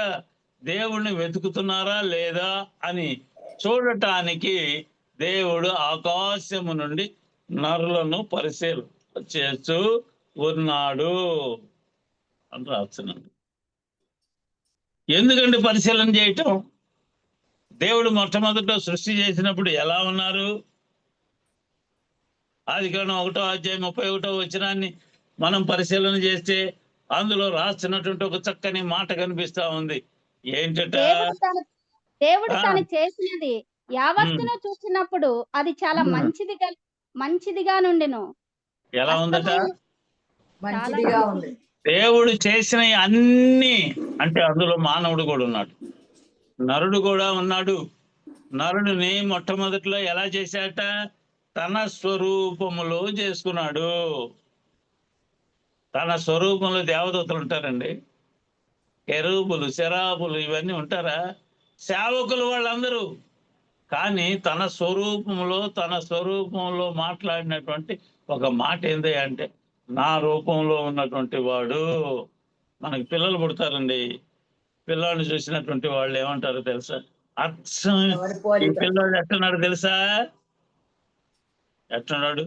దేవుణ్ణి వెతుకుతున్నారా లేదా అని చూడటానికి దేవుడు ఆకాశము నుండి నరులను పరిశీలన చేస్తూ ఉన్నాడు అని రాస్తున్నాడు. ఎందుకండి పరిశీలన చేయటం? దేవుడు మొట్టమొదట సృష్టి చేసినప్పుడు ఎలా ఉన్నారు? ఆదికాండం 1:31 మనం పరిశీలన చేస్తే అందులో రాసినటువంటి ఒక చక్కని మాట కనిపిస్తా ఉంది. ఏంటట? దేవుడు తాను చేసినది యావత్తును చూసినప్పుడు అది చాలా మంచిదిగా నుండెను. ఎలా ఉందట? మంచిదిగా ఉంది. దేవుడు చేసిన అన్ని, అంటే అందులో మానవుడు కూడా ఉన్నాడు, నరుడు కూడా ఉన్నాడు. నరుడిని మొట్టమొదటిలో ఎలా చేశాట? తన స్వరూపములో చేసుకున్నాడు. తన స్వరూపంలో దేవదూతలు ఉంటారండి, కెరూబులు, శరాబులు ఇవన్నీ ఉంటారా? సేవకులు వాళ్ళందరూ. కానీ తన స్వరూపంలో మాట్లాడినటువంటి ఒక మాట ఏంది అంటే, నా రూపంలో ఉన్నటువంటి వాడు. మనకి పిల్లలు పుడతారండి, పిల్లాడిని చూసినటువంటి వాళ్ళు ఏమంటారు తెలుసా? అచ్చం ఈ పిల్లాడు ఎట్టున్నాడు తెలుసా? ఎట్టున్నాడు?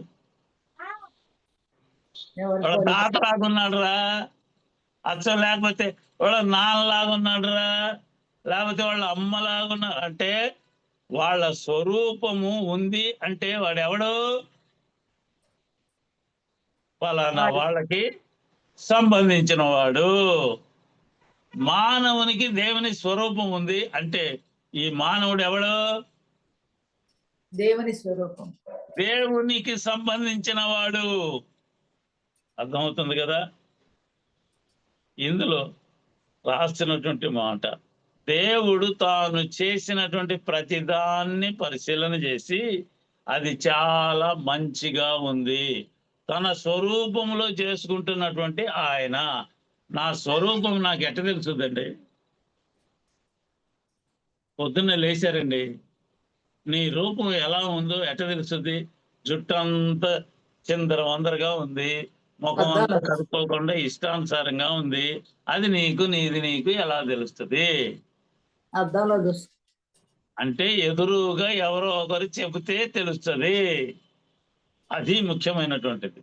వాళ్ళ తాతలాగున్నాడు రా, అచ్చం. లేకపోతే వాళ్ళ నాన్నలాగున్నాడు రా, లేకపోతే వాళ్ళ అమ్మలాగున్నాడు. అంటే వాళ్ళ స్వరూపము ఉంది అంటే వాడెవడు? ఫలానా వాళ్ళకి సంబంధించిన వాడు. మానవునికి దేవుని స్వరూపం ఉంది అంటే ఈ మానవుడు ఎవడు? దేవుని స్వరూపం, దేవునికి సంబంధించిన వాడు. అర్థమవుతుంది కదా? ఇందులో రాస్తున్నటువంటి మాట, దేవుడు తాను చేసినటువంటి ప్రతిదాన్ని పరిశీలన చేసి అది చాలా మంచిగా ఉంది. తన స్వరూపంలో చేసుకుంటున్నటువంటి ఆయన. నా స్వరూపం నాకు ఎట్ట తెలుసుదండి? పొద్దున్నే లేచారండి, నీ రూపం ఎలా ఉందో ఎట్ట తెలుస్తుంది? జుట్టంతా చిందరవందరగా ఉంది, ముఖం అంతా కడుక్కోకుండా ఇష్టానుసారంగా ఉంది. అది నీది నీకు ఎలా తెలుస్తుంది? అద్దంలో అంటే ఎదురుగా ఎవరో ఒకరు చెబితే తెలుస్తుంది. అది ముఖ్యమైనటువంటిది.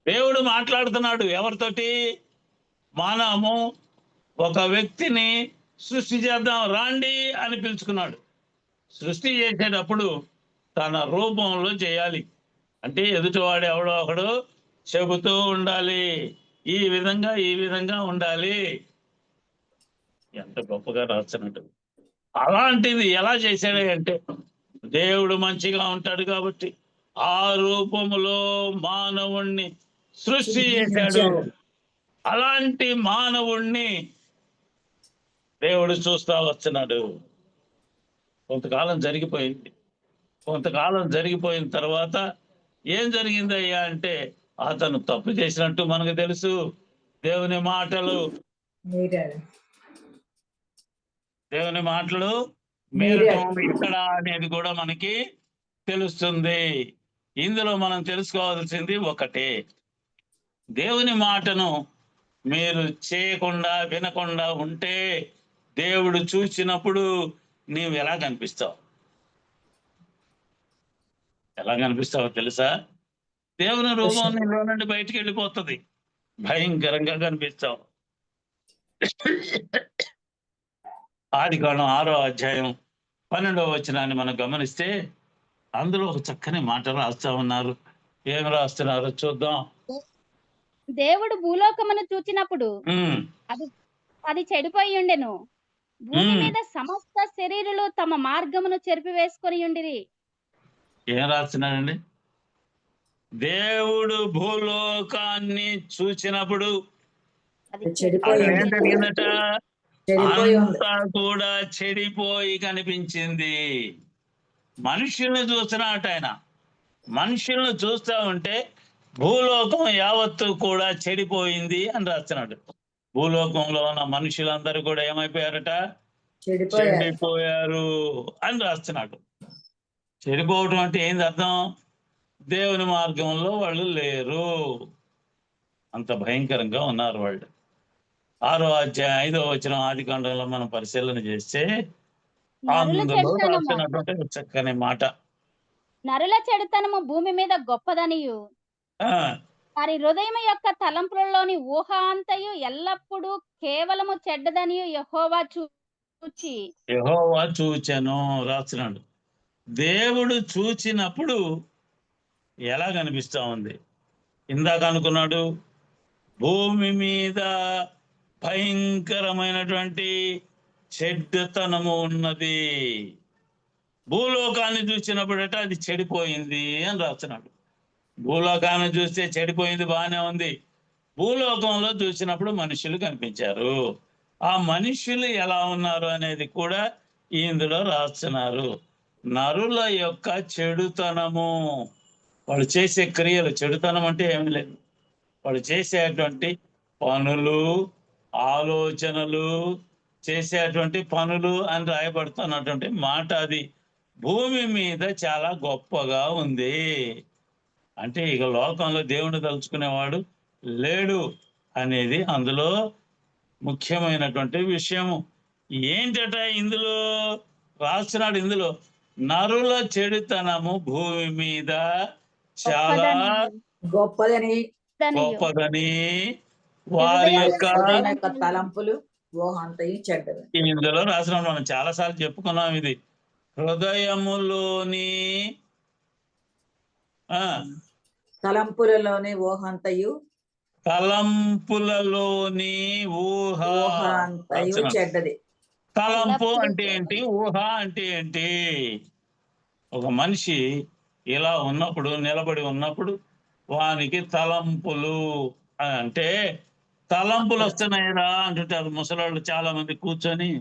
దేవుడు మాట్లాడుతున్నాడు ఎవరితోటి? మనము ఒక వ్యక్తిని సృష్టి చేద్దాం రాండి అని పిలుచుకున్నాడు. సృష్టి చేసేటప్పుడు తన రూపంలో చేయాలి. అంటే ఎదుటివాడు ఎవడో ఒకడు చెబుతూ ఉండాలి, ఈ విధంగా ఉండాలి. ఎంత గొప్పగా రాసినట్టు. అలాంటిది ఎలా చేశాడు అంటే, దేవుడు మంచిగా ఉంటాడు కాబట్టి ఆ రూపములో మానవుణ్ణి సృష్టి చేశాడు. అలాంటి మానవుణ్ణి దేవుడు చూస్తా వస్తున్నాడు. కొంతకాలం జరిగిపోయిన తర్వాత ఏం జరిగిందయ్యా అంటే, అతను తప్పు చేసినట్టు మనకు తెలుసు. దేవుని మాటలు మీరటం ఇక్కడ అనేది కూడా మనకి తెలుస్తుంది. ఇందులో మనం తెలుసుకోవాల్సింది ఒకటే, దేవుని మాటను మీరు చేయకుండా వినకుండా ఉంటే దేవుడు చూసినప్పుడు నీవు ఎలా కనిపిస్తావు? ఎలా కనిపిస్తావో తెలుసా? దేవుని రూపం నీలో నుండి బయటికి వెళ్ళిపోతుంది, భయంకరంగా కనిపిస్తావు. ఆదికాండం 6:12 మనం గమనిస్తే అందులో ఒక చక్కని మాట రాస్తా ఉన్నారు. ఏం రాస్తున్నారో చూద్దాం. దేవుడు భూలోకమును చూచినప్పుడు అది చెడిపోయి ఉండెను, భూమి మీద సమస్త శరీరులు తమ మార్గమును చెరిపివేసుకొని ఉండిరి. ఏం రాస్తున్నాడండి? దేవుడు భూలోకాన్ని చూచినప్పుడు ఏం జరిగిందట? అంతా కూడా చెడిపోయి కనిపించింది. మనుషుల్ని చూస్తున్నాట ఆయన. మనుషుల్ని చూస్తా ఉంటే భూలోకం యావత్తు కూడా చెడిపోయింది అని రాస్తున్నాడు. భూలోకంలో ఉన్న మనుషులందరూ కూడా ఏమైపోయారట? చెడిపోయారు అని రాస్తున్నాడు. చెడిపోవడం అంటే ఏంది అర్థం? దేవుని మార్గంలో వాళ్ళు లేరు, అంత భయంకరంగా ఉన్నారు వాళ్ళు. 6:5 ఆదికాండంలో మనం పరిశీలన చేస్తే అందులో రాసినటువంటి చక్కని మాట, నరుల చెడుతనము భూమి మీద గొప్పదనియు వారి హృదయం యొక్క తలంపులలోని ఊహ అంతయు ఎల్లప్పుడూ కేవలము చెడ్డదని యెహోవా చూచి యెహోవా చూచెను రాస్తున్నాడు. దేవుడు చూచినప్పుడు ఎలా కనిపిస్తా ఉంది? ఇందాక అనుకున్నాడు భూమి మీద భయంకరమైనటువంటి చెడ్డతనము ఉన్నది. భూలోకాన్ని చూసినప్పుడట అది చెడిపోయింది అని రాస్తున్నాడు. భూలోకాన్ని చూస్తే చెడిపోయింది బాగానే ఉంది. భూలోకంలో చూసినప్పుడు మనుషులు కనిపించారు. ఆ మనుషులు ఎలా ఉన్నారు అనేది కూడా ఇందులో రాస్తున్నారు. నరుల యొక్క చెడుతనము, వాళ్ళు చేసే క్రియలు, చెడుతనం అంటే ఏమి లేదు, వాళ్ళు చేసేటువంటి పనులు, ఆలోచనలు, చేసేటువంటి పనులు అని రాయబడుతున్నటువంటి మాట అది భూమి మీద చాలా గొప్పగా ఉంది. అంటే ఇక లోకంలో దేవుని తలుచుకునేవాడు లేడు అనేది అందులో ముఖ్యమైనటువంటి విషయము. ఏంటట ఇందులో రాస్తున్నాడు? ఇందులో నరుల చెడుతనము భూమి మీద చాలా గొప్పదని గొప్పదని, వారి యొక్క హృదయం యొక్క తలంపులు ఊహ అంతయు చెడ్డది. ఇందులో రాస్తున్నాడు. మనం చాలా సార్లు చెప్పుకున్నాం ఇది. హృదయములోని తలంపులలోని ఊహ అంతయు తలంపులలోని ఊహ అంతయు చెడ్డది. తలంపు అంటే ఏంటి? ఊహ అంటే ఏంటి? ఒక మనిషి ఇలా ఉన్నప్పుడు, నిలబడి ఉన్నప్పుడు వానికి తలంపులు అంటే తలంపులు వస్తున్నాయిరా అంటుంటారు ముసలాళ్ళు చాలా మంది కూర్చొని.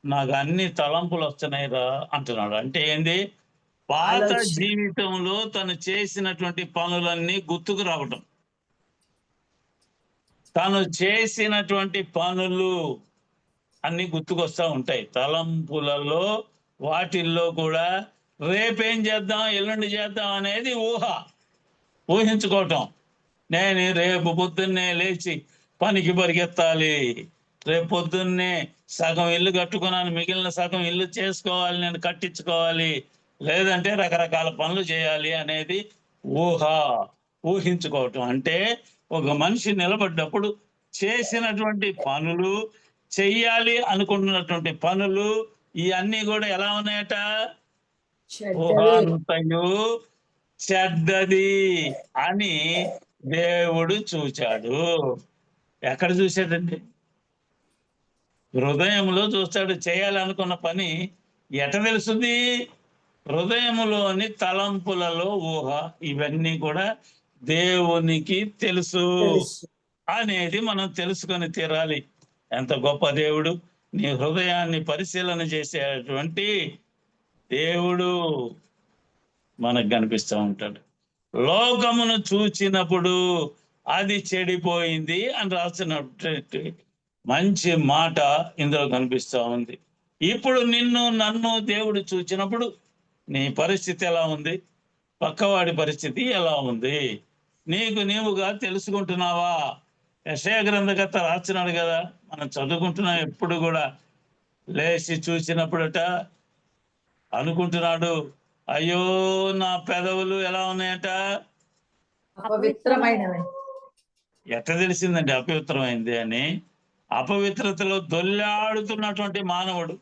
నాకు అన్ని తలంపులు వస్తున్నాయిరా అంటున్నాడు. అంటే ఏంది? పాత జీవితంలో తను చేసినటువంటి పనులన్నీ గుర్తుకు రావటం. తను చేసినటువంటి పనులు అన్ని గుర్తుకొస్తా ఉంటాయి తలంపులలో. వాటిల్లో కూడా రేపేం చేద్దాం, ఎల్లుండి చేద్దాం అనేది ఊహించుకోవటం. నేను రేపు పొద్దున్నే లేచి పనికి పరిగెత్తాలి, రేపు పొద్దున్నే సగం ఇల్లు కట్టుకున్నాను, మిగిలిన సగం ఇల్లు చేసుకోవాలి, నేను కట్టించుకోవాలి, లేదంటే రకరకాల పనులు చేయాలి అనేది ఊహించుకోవటం. అంటే ఒక మనిషి నిలబడ్డప్పుడు చేసినటువంటి పనులు, చెయ్యాలి అనుకుంటున్నటువంటి పనులు ఇవన్నీ కూడా ఎలా ఉన్నాయట? ఊహాంతయు చెడ్డది అని దేవుడు చూచాడు. ఎక్కడ చూశాడండి? హృదయంలో చూస్తాడు. చేయాలనుకున్న పని ఎట తెలుస్తుంది? హృదయములోని తలంపులలో ఊహ. ఇవన్నీ కూడా దేవునికి తెలుసు అనేది మనం తెలుసుకొని తీరాలి. ఎంత గొప్ప దేవుడు! నీ హృదయాన్ని పరిశీలన చేసేటువంటి దేవుడు మనకు కనిపిస్తూ ఉంటాడు. లోకమును చూచినప్పుడు అది చెడిపోయింది అని రాసినటువంటి మంచి మాట ఇందులో కనిపిస్తూ ఉంది. ఇప్పుడు నిన్ను నన్ను దేవుడు చూచినప్పుడు నీ పరిస్థితి ఎలా ఉంది? పక్కవాడి పరిస్థితి ఎలా ఉంది? నీకు నీవుగా తెలుసుకుంటున్నావా? యెషయా గ్రంథకర్త రాస్తున్నాడు కదా, మనం చదువుకుంటున్నాం. ఎప్పుడు కూడా లేచి చూసినప్పుడట అనుకుంటున్నాడు, అయ్యో నా పెదవులు ఎలా ఉన్నాయట? అపవిత్రమైనవి. ఎట్ట తెలిసిందండి అపవిత్రమైంది అని? అపవిత్రతలో దొల్లాడుతున్నటువంటి మానవుడు,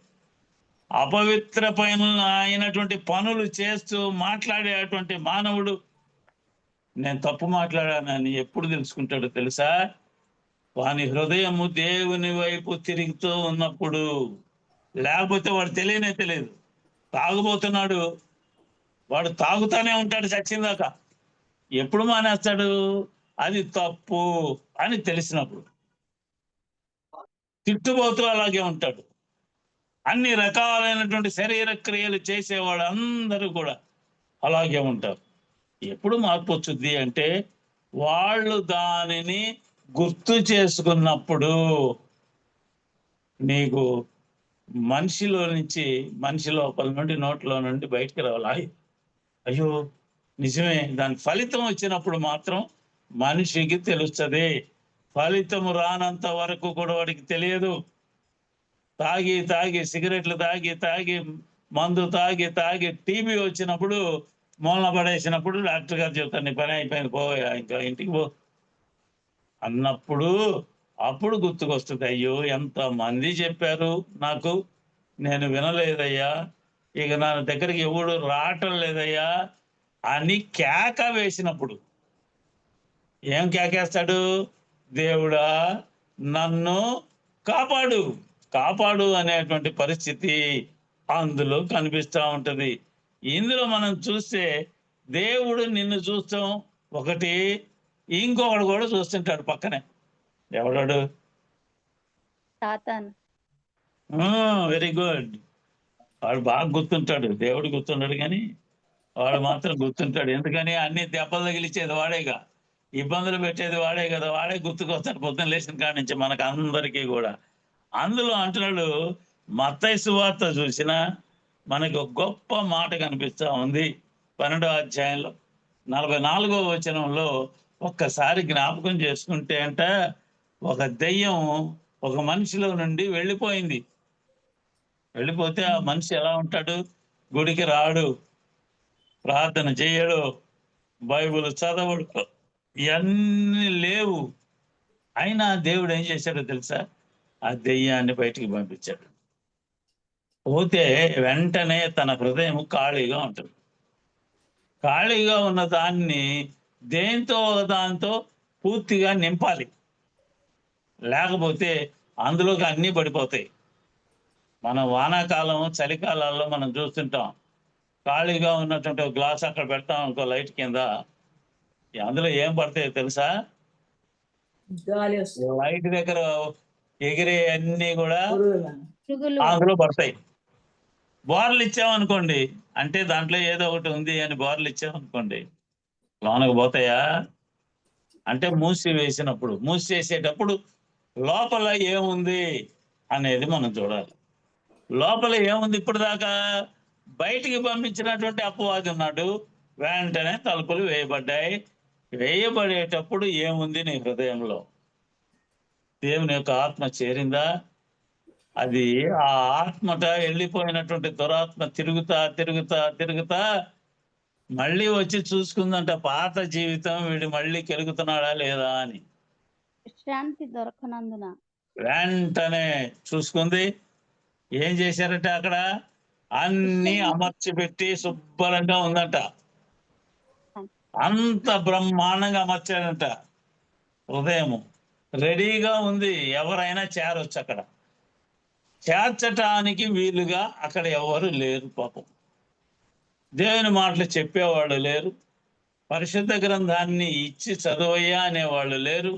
అయినటువంటి పనులు చేస్తూ మాట్లాడేటువంటి మానవుడు నేను తప్పు మాట్లాడానని ఎప్పుడు తెలుసుకుంటాడో తెలుసా? వాని హృదయము దేవుని వైపు తిరుగుతూ ఉన్నప్పుడు. లేకపోతే వాడు తెలియదు. తాగుబోతున్నాడు, వాడు తాగుతానే ఉంటాడు చచ్చిందాక. ఎప్పుడు మానేస్తాడు? అది తప్పు అని తెలిసినప్పుడు. తిట్టుబోతూ అలాగే ఉంటాడు. అన్ని రకాలైనటువంటి శరీర క్రియలు చేసేవాడు అందరూ కూడా అలాగే ఉంటారు. ఎప్పుడు మార్పు వచ్చింది అంటే వాళ్ళు దానిని గుర్తు చేసుకున్నప్పుడు. నీకు మనిషి లోపల నుండి, నోట్లో నుండి బయటికి రావాలి, అయ్యో నిజమే. దాని ఫలితం వచ్చినప్పుడు మాత్రం మనిషికి తెలుస్తుంది. ఫలితము రానంత వరకు కూడా వాడికి తెలియదు. తాగి సిగరెట్లు తాగి మందు తాగి టీబీ వచ్చినప్పుడు మూలన పడేసినప్పుడు డాక్టర్ గారు చెప్తారు నీ పని అయిపోయింది పో ఇంకా ఇంటికి పో అన్నప్పుడు అప్పుడు గుర్తుకొస్తుంది, అయ్యో ఎంతమంది చెప్పారు నాకు, నేను వినలేదయ్యా, ఇక నా దగ్గరికి ఎవడు రావటం లేదయ్యా అని కేక వేసినప్పుడు ఏం కేకేస్తాడు? దేవుడా నన్ను కాపాడు కాపాడు అనేటువంటి పరిస్థితి అందులో కనిపిస్తూ ఉంటది. ఇందులో మనం చూస్తే దేవుడు నిన్ను చూస్తాం ఒకటి, ఇంకొకడు కూడా చూస్తుంటాడు పక్కనే. ఎవడాడు? సాతాను. Very good. వాడు బాగా గుర్తుంటాడు, దేవుడు గుర్తుంటాడు కానీ వాడు మాత్రం గుర్తుంటాడు. ఎందుకని అన్ని దెబ్బలు తగిలిచ్చేది వాడేగా, ఇబ్బందులు పెట్టేది వాడే కదా, వాడే గుర్తుకొస్తాడు పొద్దున్న లేచిన కాడి నుంచి మనకు అందరికీ కూడా. అందులో అంటున్నాడు, మత్తయి సువార్త చూసిన మనకు ఒక గొప్ప మాట కనిపిస్తూ ఉంది 12వ అధ్యాయంలో 44వ వచనంలో. ఒక్కసారి జ్ఞాపకం చేసుకుంటే అంట, ఒక దెయ్యం ఒక మనిషిలో నుండి వెళ్ళిపోయింది. వెళ్ళిపోతే ఆ మనిషి ఎలా ఉంటాడు? గుడికి రాడు, ప్రార్థన చేయడు, బైబిల్ చదవడు, ఇవన్నీ లేవు. అయినా దేవుడు ఏం చేశాడో తెలుసా? ఆ దెయ్యాన్ని బయటికి పంపించాడు. పోతే వెంటనే తన హృదయం ఖాళీగా ఉంటుంది. ఖాళీగా ఉన్న దాన్ని దేంతో దాంతో పూర్తిగా నింపాలి, లేకపోతే అందులోకి అన్నీ పడిపోతాయి. మనం వానాకాలం చలికాలాల్లో మనం చూస్తుంటాం, ఖాళీగా ఉన్నటువంటి ఒక గ్లాస్ అక్కడ పెడతాం ఇంకో లైట్ కింద, అందులో ఏం పడతాయో తెలుసా? గాలి వస్తుంది, లైట్ దగ్గర ఎగిరే అన్ని కూడా పురుగులు. అందులో పడతాయి. బోర్లు ఇచ్చామనుకోండి, అంటే దాంట్లో ఏదో ఒకటి ఉంది అని బోర్లు ఇచ్చామనుకోండి, లోనకు పోతాయా? అంటే మూసేసేటప్పుడు లోపల ఏముంది అనేది మనం చూడాలి. లోపల ఏముంది? ఇప్పుడు దాకా బయటికి పంపించినటువంటి అపవాది ఉన్నాడు, వెంటనే తలుపులు వేయబడ్డాయి. వేయబడేటప్పుడు ఏముంది నీ హృదయంలో? దేవుని యొక్క ఆత్మ చేరిందా? అది ఆ ఆత్మట వెళ్ళిపోయినటువంటి దురాత్మ తిరుగుతా తిరుగుతా తిరుగుతా మళ్ళీ వచ్చి చూసుకుందంట, పాత జీవితం వీడు మళ్ళీ కెలుగుతున్నాడా లేదా అని. విశ్రాంతి దొరకనందున వెంటనే చూసుకుంది. ఏం చేశారట? అక్కడ అన్ని అమర్చి పెట్టి శుభ్రంగా ఉందంట, అంత బ్రహ్మాండంగా అమర్చాడంట. హృదయము రెడీగా ఉంది, ఎవరైనా చేరొచ్చు. అక్కడ చేర్చటానికి వీలుగా అక్కడ ఎవరు లేరు. పాపం దేవుని మాటలు చెప్పేవాళ్ళు లేరు, పరిశుద్ధ గ్రంథాన్ని ఇచ్చి చదవయ్యా అనేవాళ్ళు లేరు,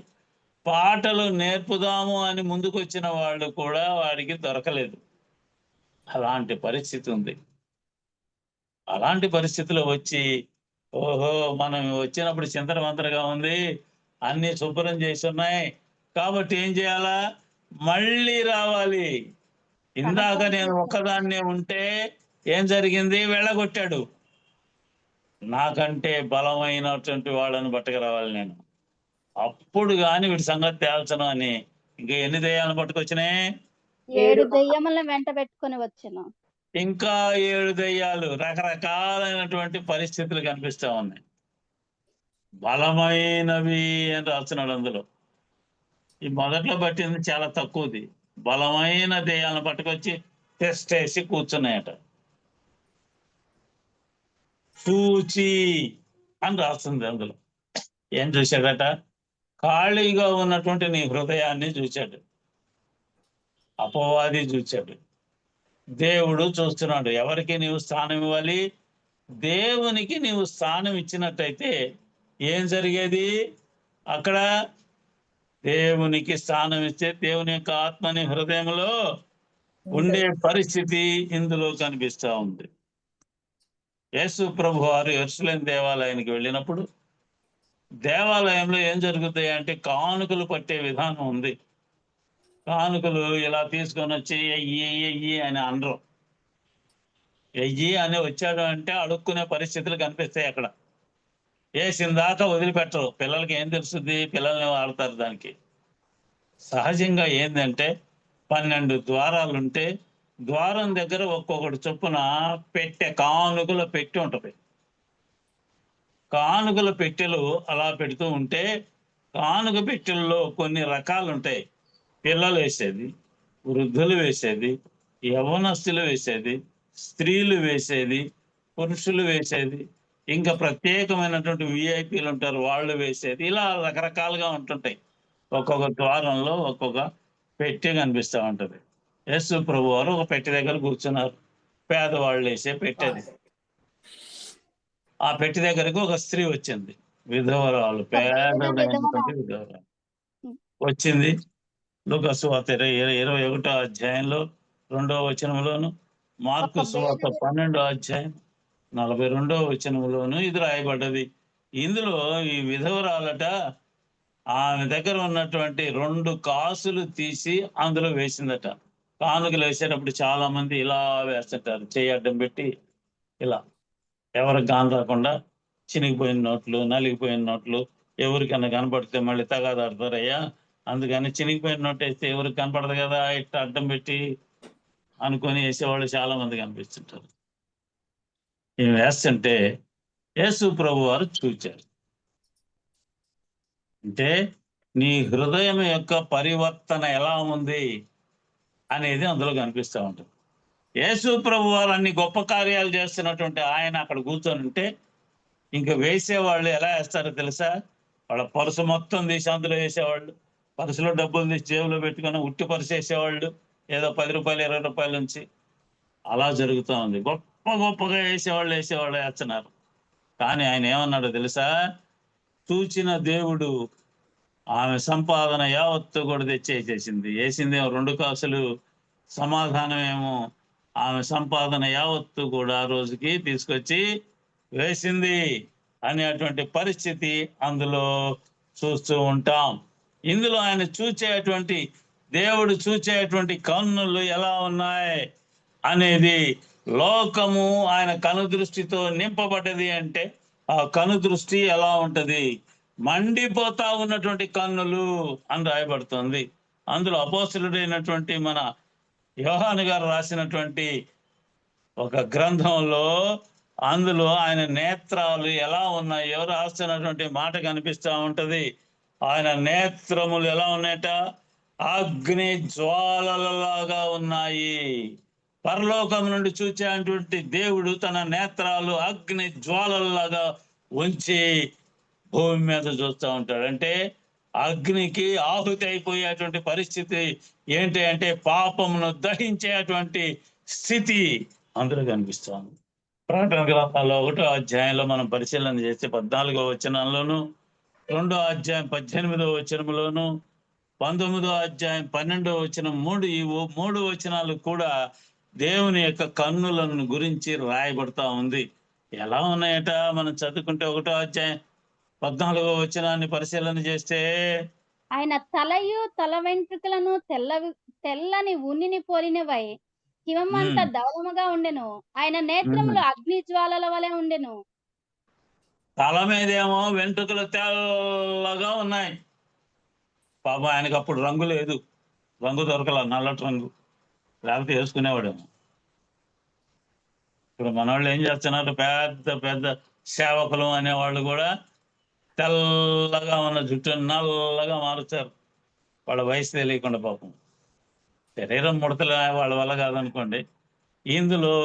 పాటలు నేర్పుదాము అని ముందుకొచ్చిన వాళ్ళు కూడా వాడికి దొరకలేదు. అలాంటి పరిస్థితి ఉంది. అలాంటి పరిస్థితిలో వచ్చి, ఓహో మనం వచ్చినప్పుడు చింతరవంతరగా ఉంది, అన్ని శుభ్రం చేసి ఉన్నాయి, కాబట్టి ఏం చేయాలా? మళ్ళీ రావాలి. ఇందాక నేను ఒక్కదాన్నే ఉంటే ఏం జరిగింది? వెళ్ళగొట్టాడు. నాకంటే బలమైనటువంటి వాళ్ళని పట్టుకురావాలి నేను, అప్పుడు కానీ వీడి సంగతి తేల్చను అని. ఇంకా ఎన్ని దెయ్యాలను పట్టుకొచ్చినాయి? 7 దెయ్యములను వెంట పెట్టుకొని వచ్చాను. ఇంకా 7 దెయ్యాలు. రకరకాలైనటువంటి పరిస్థితులు కనిపిస్తా ఉన్నాయి. బలమైనవి అని రాస్తున్నాడు అందులో. ఈ మొదట్లో పట్టింది చాలా తక్కువది. బలమైన దెయ్యాలను పట్టుకొచ్చి టెస్ట్ వేసి కూర్చున్నాయట. చూచి అని రాస్తుంది అందులో. ఏం చూశాడట? ఖాళీగా ఉన్నటువంటి నీ హృదయాన్ని చూశాడు, అపవాది చూశాడు, దేవుడు చూస్తున్నాడు. ఎవరికి నీవు స్థానం ఇవ్వాలి? దేవునికి నీవు స్థానం ఇచ్చినట్టయితే ఏం జరిగేది? అక్కడ దేవునికి స్థానం ఇస్తే దేవుని యొక్క ఆత్మని హృదయంలో ఉండే పరిస్థితి ఇందులో కనిపిస్తూ ఉంది. యేసు ప్రభు వారు యెరూషలేము దేవాలయానికి వెళ్ళినప్పుడు దేవాలయంలో ఏం జరుగుతాయి అంటే కానుకలు పట్టే విధానం ఉంది. కానుకలు ఇలా తీసుకొని వచ్చి ఎయ్యి అని అనరు. ఎయ్యి అని వచ్చాడు అంటే అడుక్కునే పరిస్థితులు కనిపిస్తాయి. అక్కడ వేసిందాకా వదిలిపెట్టరు. పిల్లలకి ఏం తెలుస్తుంది? పిల్లల్ని వాడతారు దానికి. సహజంగా ఏంటంటే 12 ద్వారాలు ఉంటే ద్వారం దగ్గర ఒక్కొక్కటి చొప్పున పెట్టే కానుకలు పెట్టి ఉంటుంది. కానుకల పెట్టెలు అలా పెడుతూ ఉంటే కానుక పెట్టెల్లో కొన్ని రకాలు ఉంటాయి. పిల్లలు వేసేది, వృద్ధులు వేసేది, యవ్వనస్తులు వేసేది, స్త్రీలు వేసేది, పురుషులు వేసేది, ఇంకా ప్రత్యేకమైనటువంటి విఐపీలు ఉంటారు వాళ్ళు వేసేది, ఇలా రకరకాలుగా ఉంటుంటాయి. ఒక్కొక్క ద్వారంలో ఒక్కొక్క పెట్టె కనిపిస్తూ ఉంటది. యేసు ప్రభు వారు ఒక పెట్టె దగ్గర కూర్చున్నారు. పేదవాళ్ళు వేసే పెట్టెది. ఆ పెట్టె దగ్గరకు ఒక స్త్రీ వచ్చింది, విధవరాలు, పేదమైనటువంటి విధవరాలు వచ్చింది. లూకా సువార్త 21వ అధ్యాయంలో 2వ వచనంలోను, మార్కు సువార్త 12వ అధ్యాయం 42వ వచనంలోను ఇది రాయబడ్డది. ఇందులో ఈ విధవరాలట ఆమె దగ్గర ఉన్నటువంటి 2 కాసులు తీసి అందులో వేసిందట. కానుకలు వేసేటప్పుడు చాలా మంది ఇలా వేస్తుంటారు, చేయి అడ్డం పెట్టి ఇలా, ఎవరికి గాని రాకుండా. చినిగిపోయిన నోట్లు, నలిగిపోయిన నోట్లు ఎవరికన్నా కనపడితే మళ్ళీ తగాదాడతారయ్యా, అందుకని చినిగిపోయిన నోట్ వేస్తే ఎవరికి కనపడదు కదా, ఇట్లా అడ్డం పెట్టి అనుకొని వేసేవాళ్ళు చాలా మంది కనిపిస్తుంటారు. ఈమె వేస్తుంటే యేసు ప్రభు వారు చూచారు. అంటే నీ హృదయం యొక్క పరివర్తన ఎలా ఉంది అనేది అందులో కనిపిస్తూ ఉంటుంది. యేసు ప్రభు వారు అన్ని గొప్ప కార్యాలు చేస్తున్నటువంటి ఆయన అక్కడ కూర్చొని ఉంటే ఇంకా వేసేవాళ్ళు ఎలా వేస్తారో తెలుసా? వాళ్ళ పరుసు మొత్తం తీసి అందులో వేసేవాళ్ళు, పరుసులో డబ్బులు తీసి జేబులో పెట్టుకొని ఉట్టి పరుసు వేసేవాళ్ళు, ఏదో 10 రూపాయలు 20 రూపాయల నుంచి. అలా జరుగుతూ ఉంది. గొప్పగా వేసేవాళ్ళు వేస్తున్నారు. కానీ ఆయన ఏమన్నాడో తెలుసా? చూచిన దేవుడు ఆమె సంపాదన యావత్తు కూడా తెచ్చేసేసింది. వేసిందేమో 2 కాసులు, సమాధానం ఏమో ఆమె సంపాదన యావత్తు కూడా ఆ రోజుకి తీసుకొచ్చి వేసింది అనేటువంటి పరిస్థితి అందులో చూస్తూ ఉంటాం. ఇందులో ఆయన చూచేటువంటి దేవుడు చూచేటువంటి కన్నులు ఎలా ఉన్నాయి అనేది, లోకము ఆయన కనుదృష్టితో నింపబడ్డది అంటే ఆ కనుదృష్టి ఎలా ఉంటది? మండిపోతా ఉన్నటువంటి కన్నులు అని రాయబడుతుంది. అందులో అపోస్తలుడైనటువంటి మన యోహాను గారు రాసినటువంటి ఒక గ్రంథంలో అందులో ఆయన నేత్రాలు ఎలా ఉన్నాయో రాస్తున్నటువంటి మాట కనిపిస్తూ ఉంటది. ఆయన నేత్రములు ఎలా ఉన్నాయట? అగ్ని జ్వాలలలాగా ఉన్నాయి. పరలోకం నుండి చూచేటువంటి దేవుడు తన నేత్రాలు అగ్ని జ్వాలల్లాగా ఉంచి భూమి మీద చూస్తూ ఉంటాడు. అంటే అగ్నికి ఆహుతి అయిపోయేటువంటి పరిస్థితి ఏంటి అంటే పాపమును దహించేటువంటి స్థితి అందులో కనిపిస్తుంది. ప్రకటన గ్రంథంలో 1వ అధ్యాయంలో మనం పరిశీలన చేస్తే 14వ వచనంలోను, 2వ అధ్యాయం 18వ వచనంలోను, 19వ అధ్యాయం 12వ వచనం, ఈ 3 వచనాలు కూడా దేవుని యొక్క కన్నులను గురించి రాయబడతా ఉంది. ఎలా ఉన్నాయట మనం చదువుకుంటే 1వ అధ్యాయం 14వ వచనాన్ని పరిశీలన చేస్తే, ఆయన తలయు తల వెంట్రుకలను తెల్లని ఉన్నిని పోలినవై హిమమంత ధవలముగా ఉండెను. ఆయన నేత్రములు అగ్ని జ్వాలల వలె ఉండెను. తల మీదేమో వెంట్రుకలు తెల్లగా ఉన్నాయి. పాపం ఆయనకు అప్పుడు రంగు లేదు, రంగు దొరకల, నల్లటి రంగు, లేకపోతే వేసుకునేవాడేమో. ఇప్పుడు మనవాళ్ళు ఏం చేస్తున్నారు? పెద్ద సేవకులు అనేవాళ్ళు కూడా తెల్లగా ఉన్న జుట్టును నల్లగా మారుస్తారు, వాళ్ళ వయసు తెలియకుండా. పాపం శరీరం ముడతలు వాళ్ళ వల్ల కాదనుకోండి. ఇందులో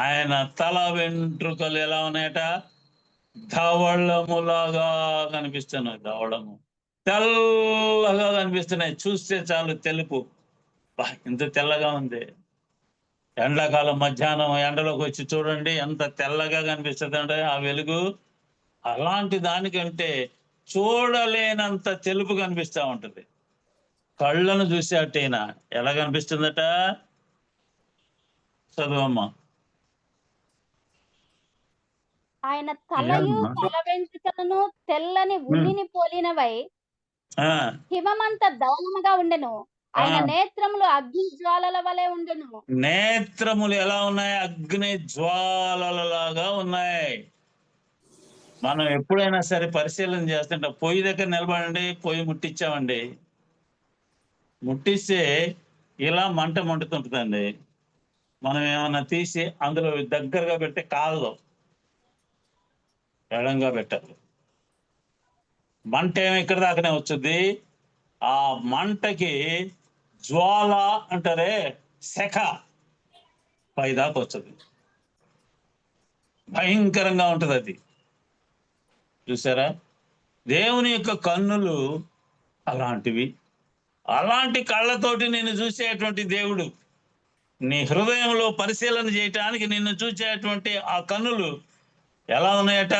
ఆయన తల వెంట్రుకలు ఎలా ఉన్నాయట? ధవళములాగా కనిపిస్తున్నాయి. ధవళము తెల్లగా కనిపిస్తున్నాయి. చూస్తే చాలు తెలుపు. ఇంత తెల్లగా ఉంది. ఎండాకాలం మధ్యాహ్నం ఎండలోకి వచ్చి చూడండి ఎంత తెల్లగా కనిపిస్తుంది అంటే ఆ వెలుగు. అలాంటి దానికంటే చూడలేనంత తెలుపు కనిపిస్తూ ఉంటది. కళ్ళను చూసేటైనా ఎలా కనిపిస్తుందట? చదువమ్మా. ఆయన తలయు తల వెంట్రుకలను తెల్లని ఉన్నిని పోలినవై హిమమంత ధవలముగా ఉండెను. ఆయన నేత్రములు అగ్ని జ్వాలల వలె ఉండెను. నేత్రములు ఎలా ఉన్నాయి? అగ్ని జ్వాలలలాగా ఉన్నాయి. మనం ఎప్పుడైనా సరే పరిశీలన చేస్తుంటాం. పొయ్యి దగ్గర నిలబడండి, పొయ్యి ముట్టించామండి, ముట్టిస్తే ఇలా మంట మండుతుంటుందండి. మనం ఏమన్నా తీసి అందులో దగ్గరగా పెడితే కాదు. ఎడంగా పెట్టాలి. మంట ఏమి ఇక్కడ దాకానే వచ్చుద్ది. ఆ మంటకి జ్వాల అంటారే, శఖ పైదాకా వస్తుంది. భయంకరంగా ఉంటుంది అది. చూసారా? దేవుని యొక్క కన్నులు అలాంటివి. అలాంటి కళ్ళతోటి నిన్ను చూసేటువంటి దేవుడు, నీ హృదయంలో పరిశీలన చేయటానికి నిన్ను చూసేటువంటి ఆ కన్నులు ఎలా ఉన్నాయట?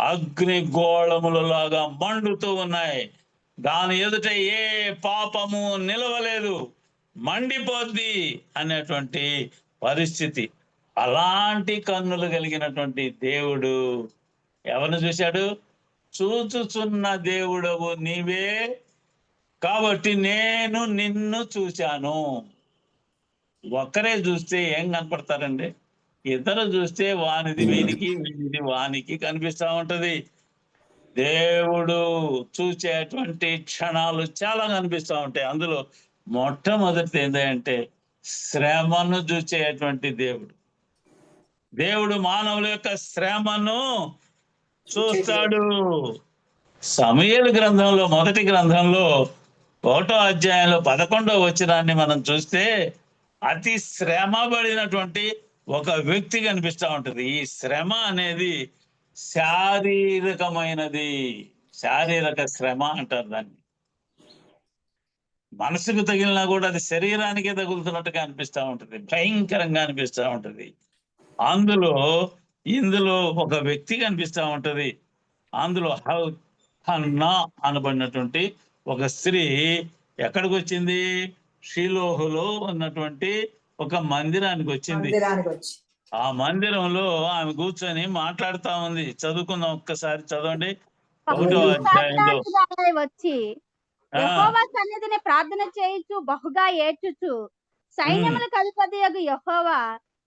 అగ్ని గోళములలాగా మండుతూ ఉన్నాయి. దాని ఎదుట ఏ పాపము నిలవలేదు, మండిపోద్ది అనేటువంటి పరిస్థితి. అలాంటి కన్నులు కలిగినటువంటి దేవుడు ఎవరిని చూశాడు? చూచుచున్న దేవుడవు నీవే కాబట్టి నేను నిన్ను చూశాను. ఒక్కరే చూస్తే ఏం కనపడతారండి? ఇద్దరు చూస్తే వానిది వీనికి, వీనిది వానికి కనిపిస్తా ఉంటది. దేవుడు చూసేటువంటి క్షణాలు చాలా కనిపిస్తూ ఉంటాయి. అందులో మొట్టమొదటి ఏంటంటే శ్రమను చూసేటువంటి దేవుడు. దేవుడు మానవుల యొక్క శ్రమను చూస్తాడు. సమూయేలు గ్రంథంలో, మొదటి గ్రంథంలో 1వ అధ్యాయంలో 11వ వచనాన్ని మనం చూస్తే అతి శ్రమ పడినటువంటి ఒక వ్యక్తి కనిపిస్తూ ఉంటుంది. ఈ శ్రమ అనేది శారీరకమైనది. శారీరక శ్రమ అంటారు దాన్ని. మనసుకు తగిలినా కూడా అది శరీరానికే తగులుతున్నట్టుగా అనిపిస్తూ ఉంటుంది, భయంకరంగా అనిపిస్తూ ఉంటుంది. ఇందులో ఒక వ్యక్తి కనిపిస్తూ ఉంటది. అందులో హన్నా అనబడినటువంటి ఒక స్త్రీ ఎక్కడికి వచ్చింది? షిలోహులో ఉన్నటువంటి ఒక మందిరానికి వచ్చింది. ఆ మందిరంలో ఆమె కూర్చొని మాట్లాడుతా ఉంది. చదువుకుందాం, ఒక్కసారి చదవండి. 1వ అధ్యాయంలో వచ్చి యెహోవా సన్నిధిని ప్రార్థన చేయుచు బహుగా ఏడ్చుచు, సైన్యములకు అధిపతియగు యెహోవా,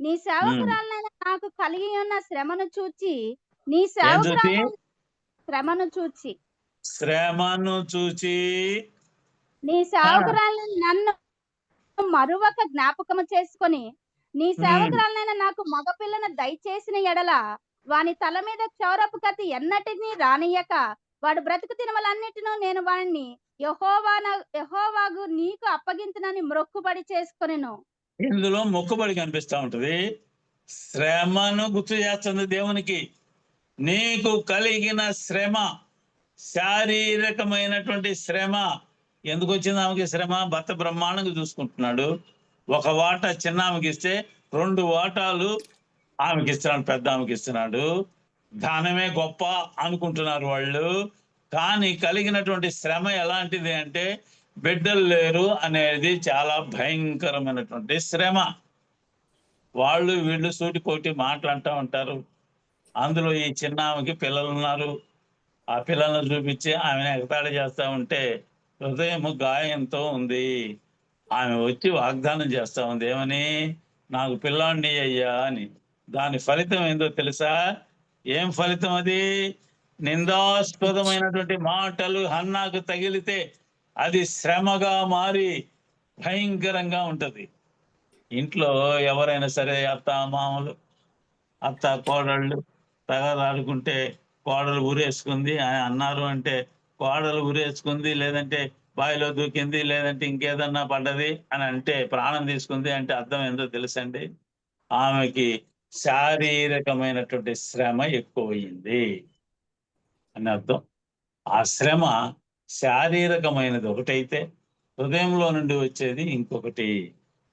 నీ సేవకురాలైన నాకు కలిగి ఉన్న శ్రమను చూచి నీ శ్రమను చూచి నీ సేవకురాలను నన్ను మరువక జ్ఞాపకము చేసుకొని నీ సేవకురాలైన నాకు మగపిల్లను దయచేసిన ఎడల వాని తల మీద క్షౌరపు కత్తి ఎన్నటినీ రానియక వాడు బ్రతుకు తినవలన్నిటినూ నేను వాడిని యెహోవాగు నీకు అప్పగించునని మొక్కుబడి చేసుకొనెను. ఇందులో మొక్కుబడి కనిపిస్తా ఉంటది. శ్రమను గుర్తు చేస్తుంది దేవునికి. నీకు కలిగిన శ్రమ, శారీరకమైనటువంటి శ్రమ. ఎందుకు వచ్చింది ఆమెకి శ్రమ? భర్త బ్రహ్మాండంగా చూసుకుంటున్నాడు. ఒక వాటా చిన్న ఆమెకి ఇస్తే 2 వాటాలు ఆమెకి ఇస్తున్నాడు, పెద్ద ఆమెకి ఇస్తున్నాడు. ధనమే గొప్ప అనుకుంటున్నారు వాళ్ళు. కానీ కలిగినటువంటి శ్రమ ఎలాంటిది అంటే బిడ్డలు లేరు అనేది చాలా భయంకరమైనటువంటి శ్రమ. వాళ్ళు వీళ్ళు సూటిపోటి మాట్లాడుతూ ఉంటారు. అందులో ఈ చిన్న ఆమెకి పిల్లలు ఉన్నారు. ఆ పిల్లలను చూపించి ఆమెను ఎగతాళి చేస్తూ ఉంటే హృదయం గాయంతో ఉంది. ఆమె వచ్చి వాగ్దానం చేస్తూ ఉంది, ఏమని? నాకు పిల్లాడిని అయ్యా అని. దాని ఫలితం ఏందో తెలుసా? ఏం ఫలితం అది? నిందాస్పదమైనటువంటి మాటలు హన్నాకు తగిలితే అది శ్రమగా మారి భయంకరంగా ఉంటది. ఇంట్లో ఎవరైనా సరే అత్త కోడళ్ళు తగాదాడుకుంటే కోడలు ఊరేసుకుంది అన్నారు అంటే, కోడలు ఊరేసుకుంది లేదంటే బావిలో దూకింది లేదంటే ఇంకేదన్నా పడ్డది అని అంటే, ప్రాణం తీసుకుంది అంటే అర్థం ఏందో తెలుసండి? ఆమెకి శారీరకమైనటువంటి శ్రమ ఎక్కువయింది అని అర్థం. ఆ శ్రమ శారీరకమైనది ఒకటైతే హృదయంలో నుండి వచ్చేది ఇంకొకటి.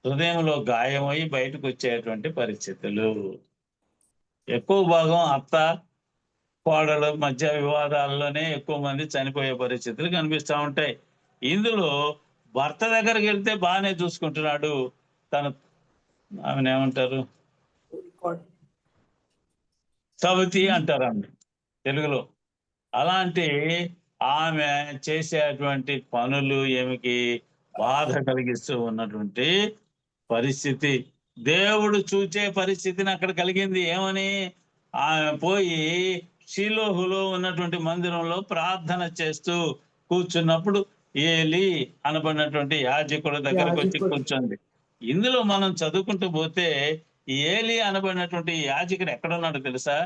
హృదయంలో గాయమై బయటకు వచ్చేటువంటి పరిస్థితులు. ఎక్కువ భాగం అత్త కోడల మధ్య వివాదాల్లోనే ఎక్కువ మంది చనిపోయే పరిస్థితులు కనిపిస్తూ ఉంటాయి. ఇందులో భర్త దగ్గరికి వెళ్తే బాగానే చూసుకుంటున్నాడు. ఆమెను ఏమంటారు? సవతి అంటారండి తెలుగులో. అలాంటి ఆమె చేసేటువంటి పనులు ఏమికి బాధ కలిగిస్తూ ఉన్నటువంటి పరిస్థితి. దేవుడు చూచే పరిస్థితిని అక్కడ కలిగింది. ఏమని? ఆమె పోయి షిలోహులో ఉన్నటువంటి మందిరంలో ప్రార్థన చేస్తూ కూర్చున్నప్పుడు ఏలి అనబడినటువంటి యాజకుడి దగ్గరకు వచ్చి కూర్చుంది. ఇందులో మనం చదువుకుంటూ పోతే ఏలి అనబడినటువంటి యాజకుడు ఎక్కడున్నాడు తెలుసా?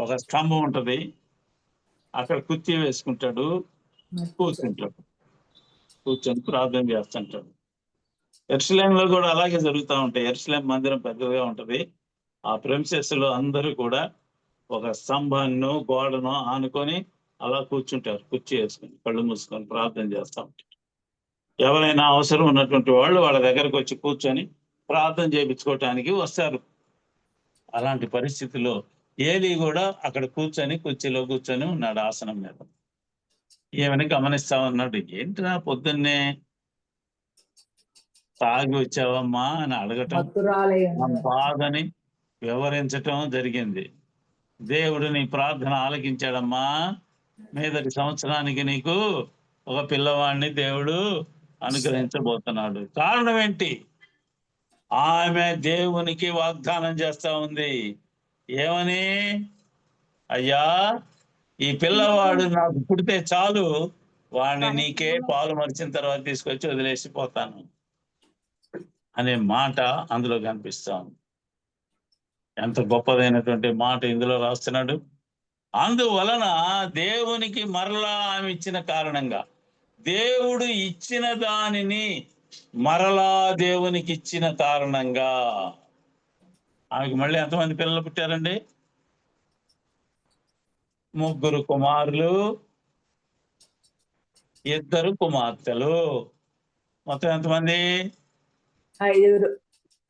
ఒక స్తంభం ఉంటది, అక్కడ కుర్చీ వేసుకుంటాడు, కూర్చుంటాడు, కూర్చొని ప్రార్థన చేస్తుంటాడు. యెరూషలేములో కూడా అలాగే జరుగుతూ ఉంటాయి. యెరూషలేం మందిరం పెద్దగా ఉంటది. ఆ ప్రెమిసెస్ లో అందరూ కూడా ఒక స్తంభాన్ని గోడను ఆనుకొని అలా కూర్చుంటారు, కుర్చీ వేసుకొని కళ్ళు మూసుకొని ప్రార్థన చేస్తూ ఉంటారు. ఎవరైనా అవసరం ఉన్నటువంటి వాళ్ళు వాళ్ళ దగ్గరకు వచ్చి కూర్చొని ప్రార్థన చేయించుకోవటానికి వస్తారు. అలాంటి పరిస్థితిలో ఏలీ కూడా అక్కడ కూర్చొని కుర్చీలో కూర్చొని ఉన్నాడు ఆసనం మీద. ఏమని గమనిస్తా ఉన్నాడు, ఏంట్రా పొద్దున్నే తాగి వచ్చావమ్మా అని అడగటం, భక్తురాలై నా ఉన్నది. బాధని వివరించటం జరిగింది. దేవుడు నీ ప్రార్థన ఆలకించాడమ్మా, మీదటి సంవత్సరానికి నీకు ఒక పిల్లవాడిని దేవుడు అనుగ్రహించబోతున్నాడు. కారణం ఏంటి? ఆమె దేవునికి వాగ్దానం చేస్తా ఉంది. ఏమని? అయ్యా, ఈ పిల్లవాడు నాకు పుడితే చాలు, వాడిని నీకే పాలు మరిచిన తర్వాత తీసుకొచ్చి వదిలేసిపోతాను అనే మాట అందులో కనిపిస్తా ఉంది. ఎంత గొప్పదైనటువంటి మాట ఇందులో రాస్తున్నాడు. అందువలన దేవునికి మరలా ఆమె ఇచ్చిన కారణంగా, దేవుడు ఇచ్చిన దానిని మరలా దేవునికి ఇచ్చిన కారణంగా ఆమెకు మళ్ళీ ఎంతమంది పిల్లలు పుట్టారండి? 3 కుమారులు, 2 కుమార్తెలు. మొత్తం ఎంతమంది? 5.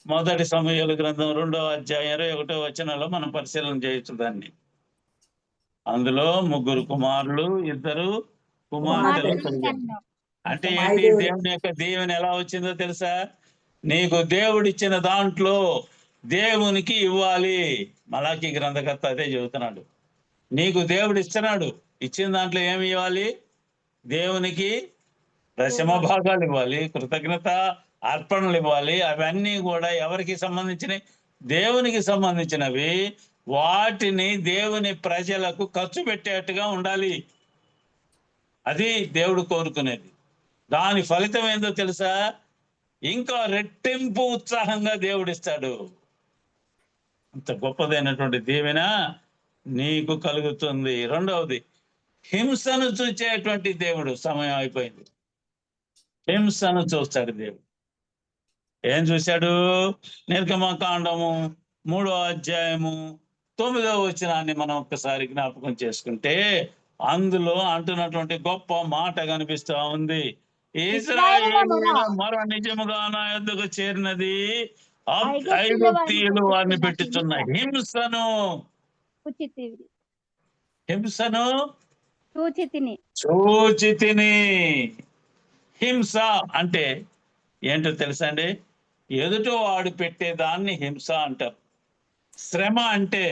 మొదటి సమూయేలు గ్రంథం 2వ అధ్యాయం 21వ వచనంలో మనం పరిశీలన చేయొచ్చు దాన్ని. అందులో 3 కుమారులు, 2 కుమార్తెలు కలిగారు. అంటే ఏంటి? దేవుని యొక్క దీవెన ఎలా వచ్చిందో తెలుసా? నీకు దేవుడిచ్చిన దాంట్లో దేవునికి ఇవ్వాలి. మలాకీ గ్రంథకర్త అదే చెబుతున్నాడు. నీకు దేవుడు ఇస్తున్నాడు, ఇచ్చిన దాంట్లో ఏమి ఇవ్వాలి? దేవునికి దశమ భాగాలు ఇవ్వాలి, కృతజ్ఞత అర్పణలు ఇవ్వాలి. అవన్నీ కూడా ఎవరికి సంబంధించినవి? దేవునికి సంబంధించినవి. వాటిని దేవుని ప్రజలకు ఖర్చు పెట్టేట్టుగా ఉండాలి. అది దేవుడు కోరుకునేది. దాని ఫలితం ఏందో తెలుసా? ఇంకా రెట్టింపు ఉత్సాహంగా దేవుడిస్తాడు. అంత గొప్పదైనటువంటి దీవెన నీకు కలుగుతుంది. రెండవది, హింసను చూచేటువంటి దేవుడు. సమయం అయిపోయింది. హింసను చూస్తాడు దేవుడు. ఏం చూశాడు? నిర్గమకాండము 3వ అధ్యాయము 9వ వచనాన్ని మనం ఒక్కసారి జ్ఞాపకం చేసుకుంటే అందులో అంటున్నటువంటి గొప్ప మాట కనిపిస్తా ఉంది. ఇశ్రాయేలీయుల మొర నిజముగా నా యొద్దకు చేరినది, ఐగుప్తీయులు వారిని పెట్టుచున్న హింసను చూచితిని. హింస అంటే ఏంటో తెలుసా అండి? ఎదుటి వాడు పెట్టేదాన్ని హింస అంటారు. శ్రమ అంటే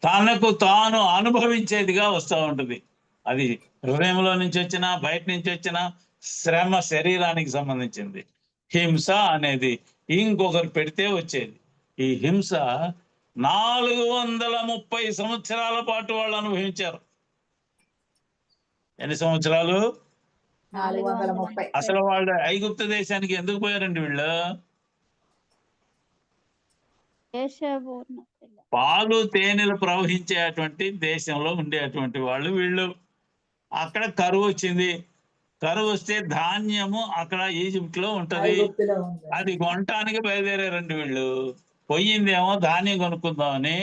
తనకు తాను అనుభవించేదిగా వస్తూ ఉంటుంది. అది హృదయంలో నుంచి వచ్చినా బయట నుంచి వచ్చినా శ్రమ శరీరానికి సంబంధించింది. హింస అనేది ఇంకొకరు పెడితే వచ్చేది. ఈ హింస 430 సంవత్సరాల పాటు వాళ్ళు అనుభవించారు. ఎన్ని సంవత్సరాలు? 430. అసలు వాళ్ళు ఐగుప్తు దేశానికి ఎందుకు పోయారండి వీళ్ళు? పాలు తేనెలు ప్రవహించేటువంటి దేశంలో ఉండేటువంటి వాళ్ళు వీళ్ళు. అక్కడ కరువు వచ్చింది. కరువు వస్తే ధాన్యము అక్కడ ఈజిప్ట్ లో ఉంటది, అది కొనటానికి బయలుదేరారండి వీళ్ళు. పోయిందేమో ధాన్యం కొనుక్కుందామని,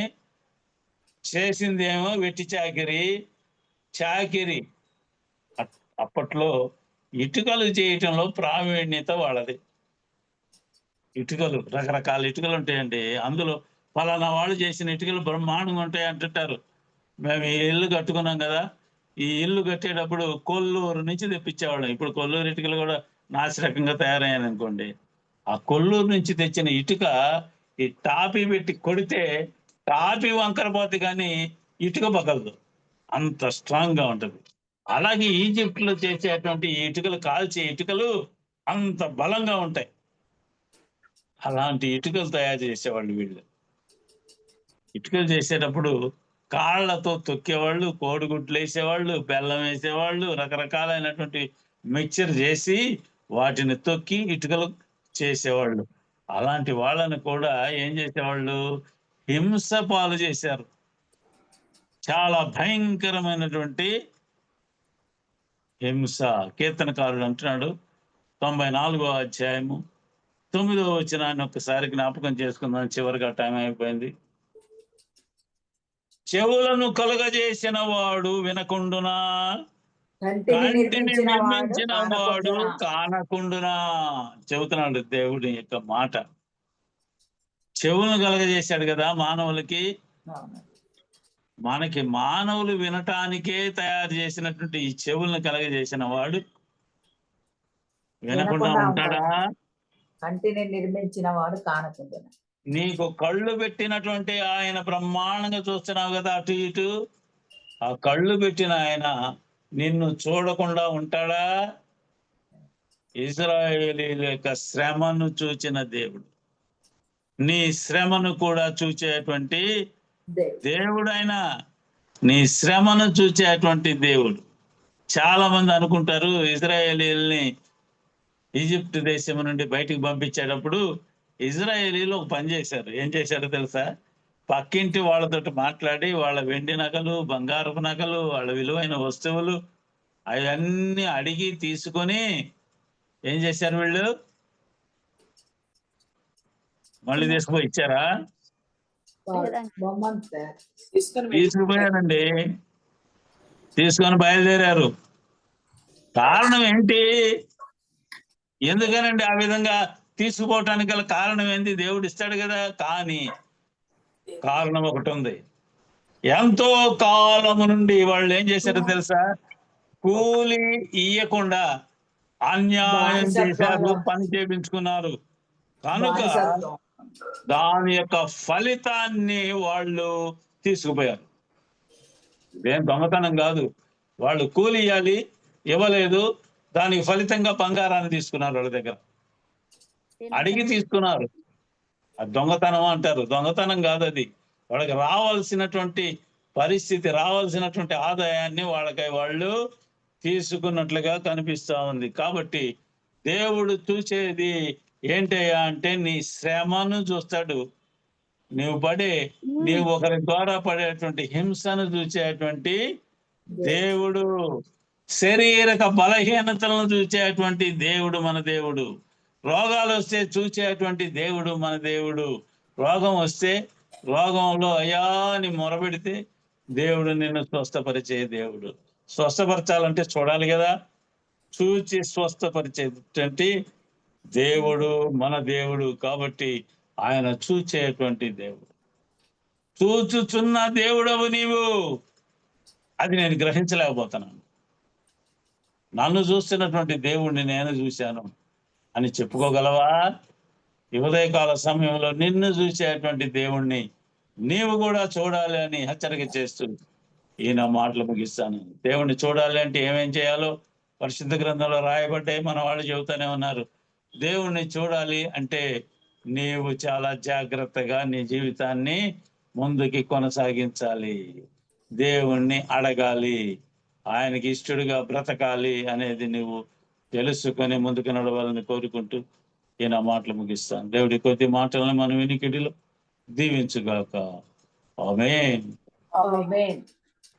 చేసిందేమో వెట్టి చాకిరి. అప్పట్లో ఇటుకలు చేయటంలో ప్రావీణ్యత వాళ్ళది. ఇటుకలు, రకరకాల ఇటుకలు ఉంటాయండి. అందులో ఫలానా వాళ్ళు చేసిన ఇటుకలు బ్రహ్మాండంగా ఉంటాయి అంటుంటారు. మేము ఈ ఇల్లు కట్టుకున్నాం కదా, ఈ ఇల్లు కట్టేటప్పుడు కొల్లూరు నుంచి తెప్పించేవాళ్ళం. ఇప్పుడు కొల్లూరు ఇటుకలు కూడా నాసిరకంగా తయారయ్యాను అనుకోండి. ఆ కొల్లూరు నుంచి తెచ్చిన ఇటుక ఈ టాపీ పెట్టి కొడితే టాపీ వంకర పోతే కానీ ఇటుక పగలదు, అంత స్ట్రాంగ్ గా ఉంటది. అలాగే ఈజిప్ట్ లో చేసేటువంటి ఇటుకలు, కాల్చే ఇటుకలు అంత బలంగా ఉంటాయి. అలాంటి ఇటుకలు తయారు చేసేవాళ్ళు వీళ్ళు. ఇటుకలు చేసేటప్పుడు కాళ్ళతో తొక్కేవాళ్ళు, కోడిగుడ్లు వేసేవాళ్ళు, బెల్లం వేసేవాళ్ళు, రకరకాలైనటువంటి మిక్చర్ చేసి వాటిని తొక్కి ఇటుకలు చేసేవాళ్ళు. అలాంటి వాళ్ళని కూడా ఏం చేసేవాళ్ళు? హింస పాలు చేశారు. చాలా భయంకరమైనటువంటి హింస. కీర్తనకారుడు అంటున్నాడు 94వ అధ్యాయము 9వ వచనాన్ని ఒక్కసారి జ్ఞాపకం చేసుకుందాం. చివరిగా టైం అయిపోయింది. చెవులను కలుగజేసిన వాడు వినకుండునా, కంటిని నిర్మించిన వాడు కానకుండునా. చెబుతున్నాడు దేవుడి యొక్క మాట. చెవులను కలగజేశాడు కదా మానవులకి. మనకి మానవులు వినటానికే తయారు చేసినటువంటి ఈ చెవులను కలగజేసిన వాడు వినకుండా ఉంటాడా? కంటిని నిర్మించిన వాడు కానకుండా. నీకు కళ్ళు పెట్టినటువంటి ఆయన బ్రహ్మాండంగా చూస్తున్నావు కదా అటు ఇటు. ఆ కళ్ళు పెట్టిన ఆయన నిన్ను చూడకుండా ఉంటాడా? ఇశ్రాయేలీయుల యొక్క శ్రమను చూచిన దేవుడు నీ శ్రమను కూడా చూచేటువంటి దేవుడు. ఆయన నీ శ్రమను చూచేటువంటి దేవుడు. చాలా మంది అనుకుంటారు ఇశ్రాయేలీయుల్ని ఈజిప్ట్ దేశం నుండి బయటికి పంపించేటప్పుడు ఇజ్రాయేలీలు ఒక పని చేశారు. ఏం చేశారో తెలుసా? పక్కింటి వాళ్ళతో మాట్లాడి వాళ్ళ వెండి నగలు, బంగారపు నగలు, వాళ్ళ విలువైన వస్తువులు అవన్నీ అడిగి తీసుకొని ఏం చేశారు వీళ్ళు? మళ్ళీ తీసుకుపోయి ఇచ్చారా? తీసుకుపోయారండి. తీసుకొని బయలుదేరారు. కారణం ఏంటి? ఎందుకనండి ఆ విధంగా తీసుకుపోవటానికి గల కారణం ఏంటి? దేవుడు ఇస్తాడు కదా. కానీ కారణం ఒకటి ఉంది. ఎంతో కాలము నుండి వాళ్ళు ఏం చేశారో తెలుసా? కూలి ఇయ్యకుండా అన్యాయం చేశారు, పని చేయించుకున్నారు. కనుక దాని యొక్క ఫలితాన్ని వాళ్ళు తీసుకుపోయారు. ఇదేం దొంగతనం కాదు. వాళ్ళు కూలి ఇవ్వాలి, ఇవ్వలేదు. దానికి ఫలితంగా బంగారాన్ని తీసుకున్నారు. వాళ్ళ దగ్గర అడిగి తీసుకున్నారు. అది దొంగతనం అంటారు. దొంగతనం కాదు అది. వాళ్ళకి రావాల్సినటువంటి పరిస్థితి, రావాల్సినటువంటి ఆదాయాన్ని వాళ్ళకి వాళ్ళు తీసుకున్నట్లుగా కనిపిస్తా ఉంది. కాబట్టి దేవుడు చూసేది ఏంటయ్యా అంటే నీ శ్రమను చూస్తాడు. నీవు ఒకరి ద్వారా పడేటువంటి హింసను చూసేటువంటి దేవుడు. శరీరక బలహీనతలను చూసేటువంటి దేవుడు మన దేవుడు. రోగాలు వస్తే చూసేటువంటి దేవుడు మన దేవుడు. రోగం వస్తే రోగంలో అయ్యా అని మొరబెడితే దేవుడు నిన్ను స్వస్థపరిచే దేవుడు. స్వస్థపరచాలంటే చూడాలి కదా. చూచి స్వస్థపరిచేటువంటి దేవుడు మన దేవుడు. కాబట్టి ఆయన చూచేటువంటి దేవుడు. చూచుచున్న దేవుడవు నీవు. అది నేను గ్రహించలేకపోతున్నాను. నన్ను చూస్తున్నటువంటి దేవుణ్ణి నేను చూశాను అని చెప్పుకోగలవా? ఈ ఉదయకాల సమయంలో నిన్ను చూసేటువంటి దేవుణ్ణి నీవు కూడా చూడాలి అని హెచ్చరిక చేస్తూ ఈయన మాటలు ముగిస్తాను. దేవుణ్ణి చూడాలి అంటే ఏమేం చేయాలో పరిశుద్ధ గ్రంథంలో రాయబడ్డాయి. మన వాళ్ళు చెబుతూనే ఉన్నారు. దేవుణ్ణి చూడాలి అంటే నీవు చాలా జాగ్రత్తగా నీ జీవితాన్ని ముందుకి కొనసాగించాలి. దేవుణ్ణి అడగాలి. ఆయనకి ఇష్టడుగా బ్రతకాలి అనేది నువ్వు తెలుసుకొని ముందుకు నడవాలని కోరుకుంటూ ఈయన మాటలు ముగిస్తాను. దేవుడి కొద్ది మాటలను మన వినికిడిలో దీవించుగాక. ఆమేన్. ఆమేన్.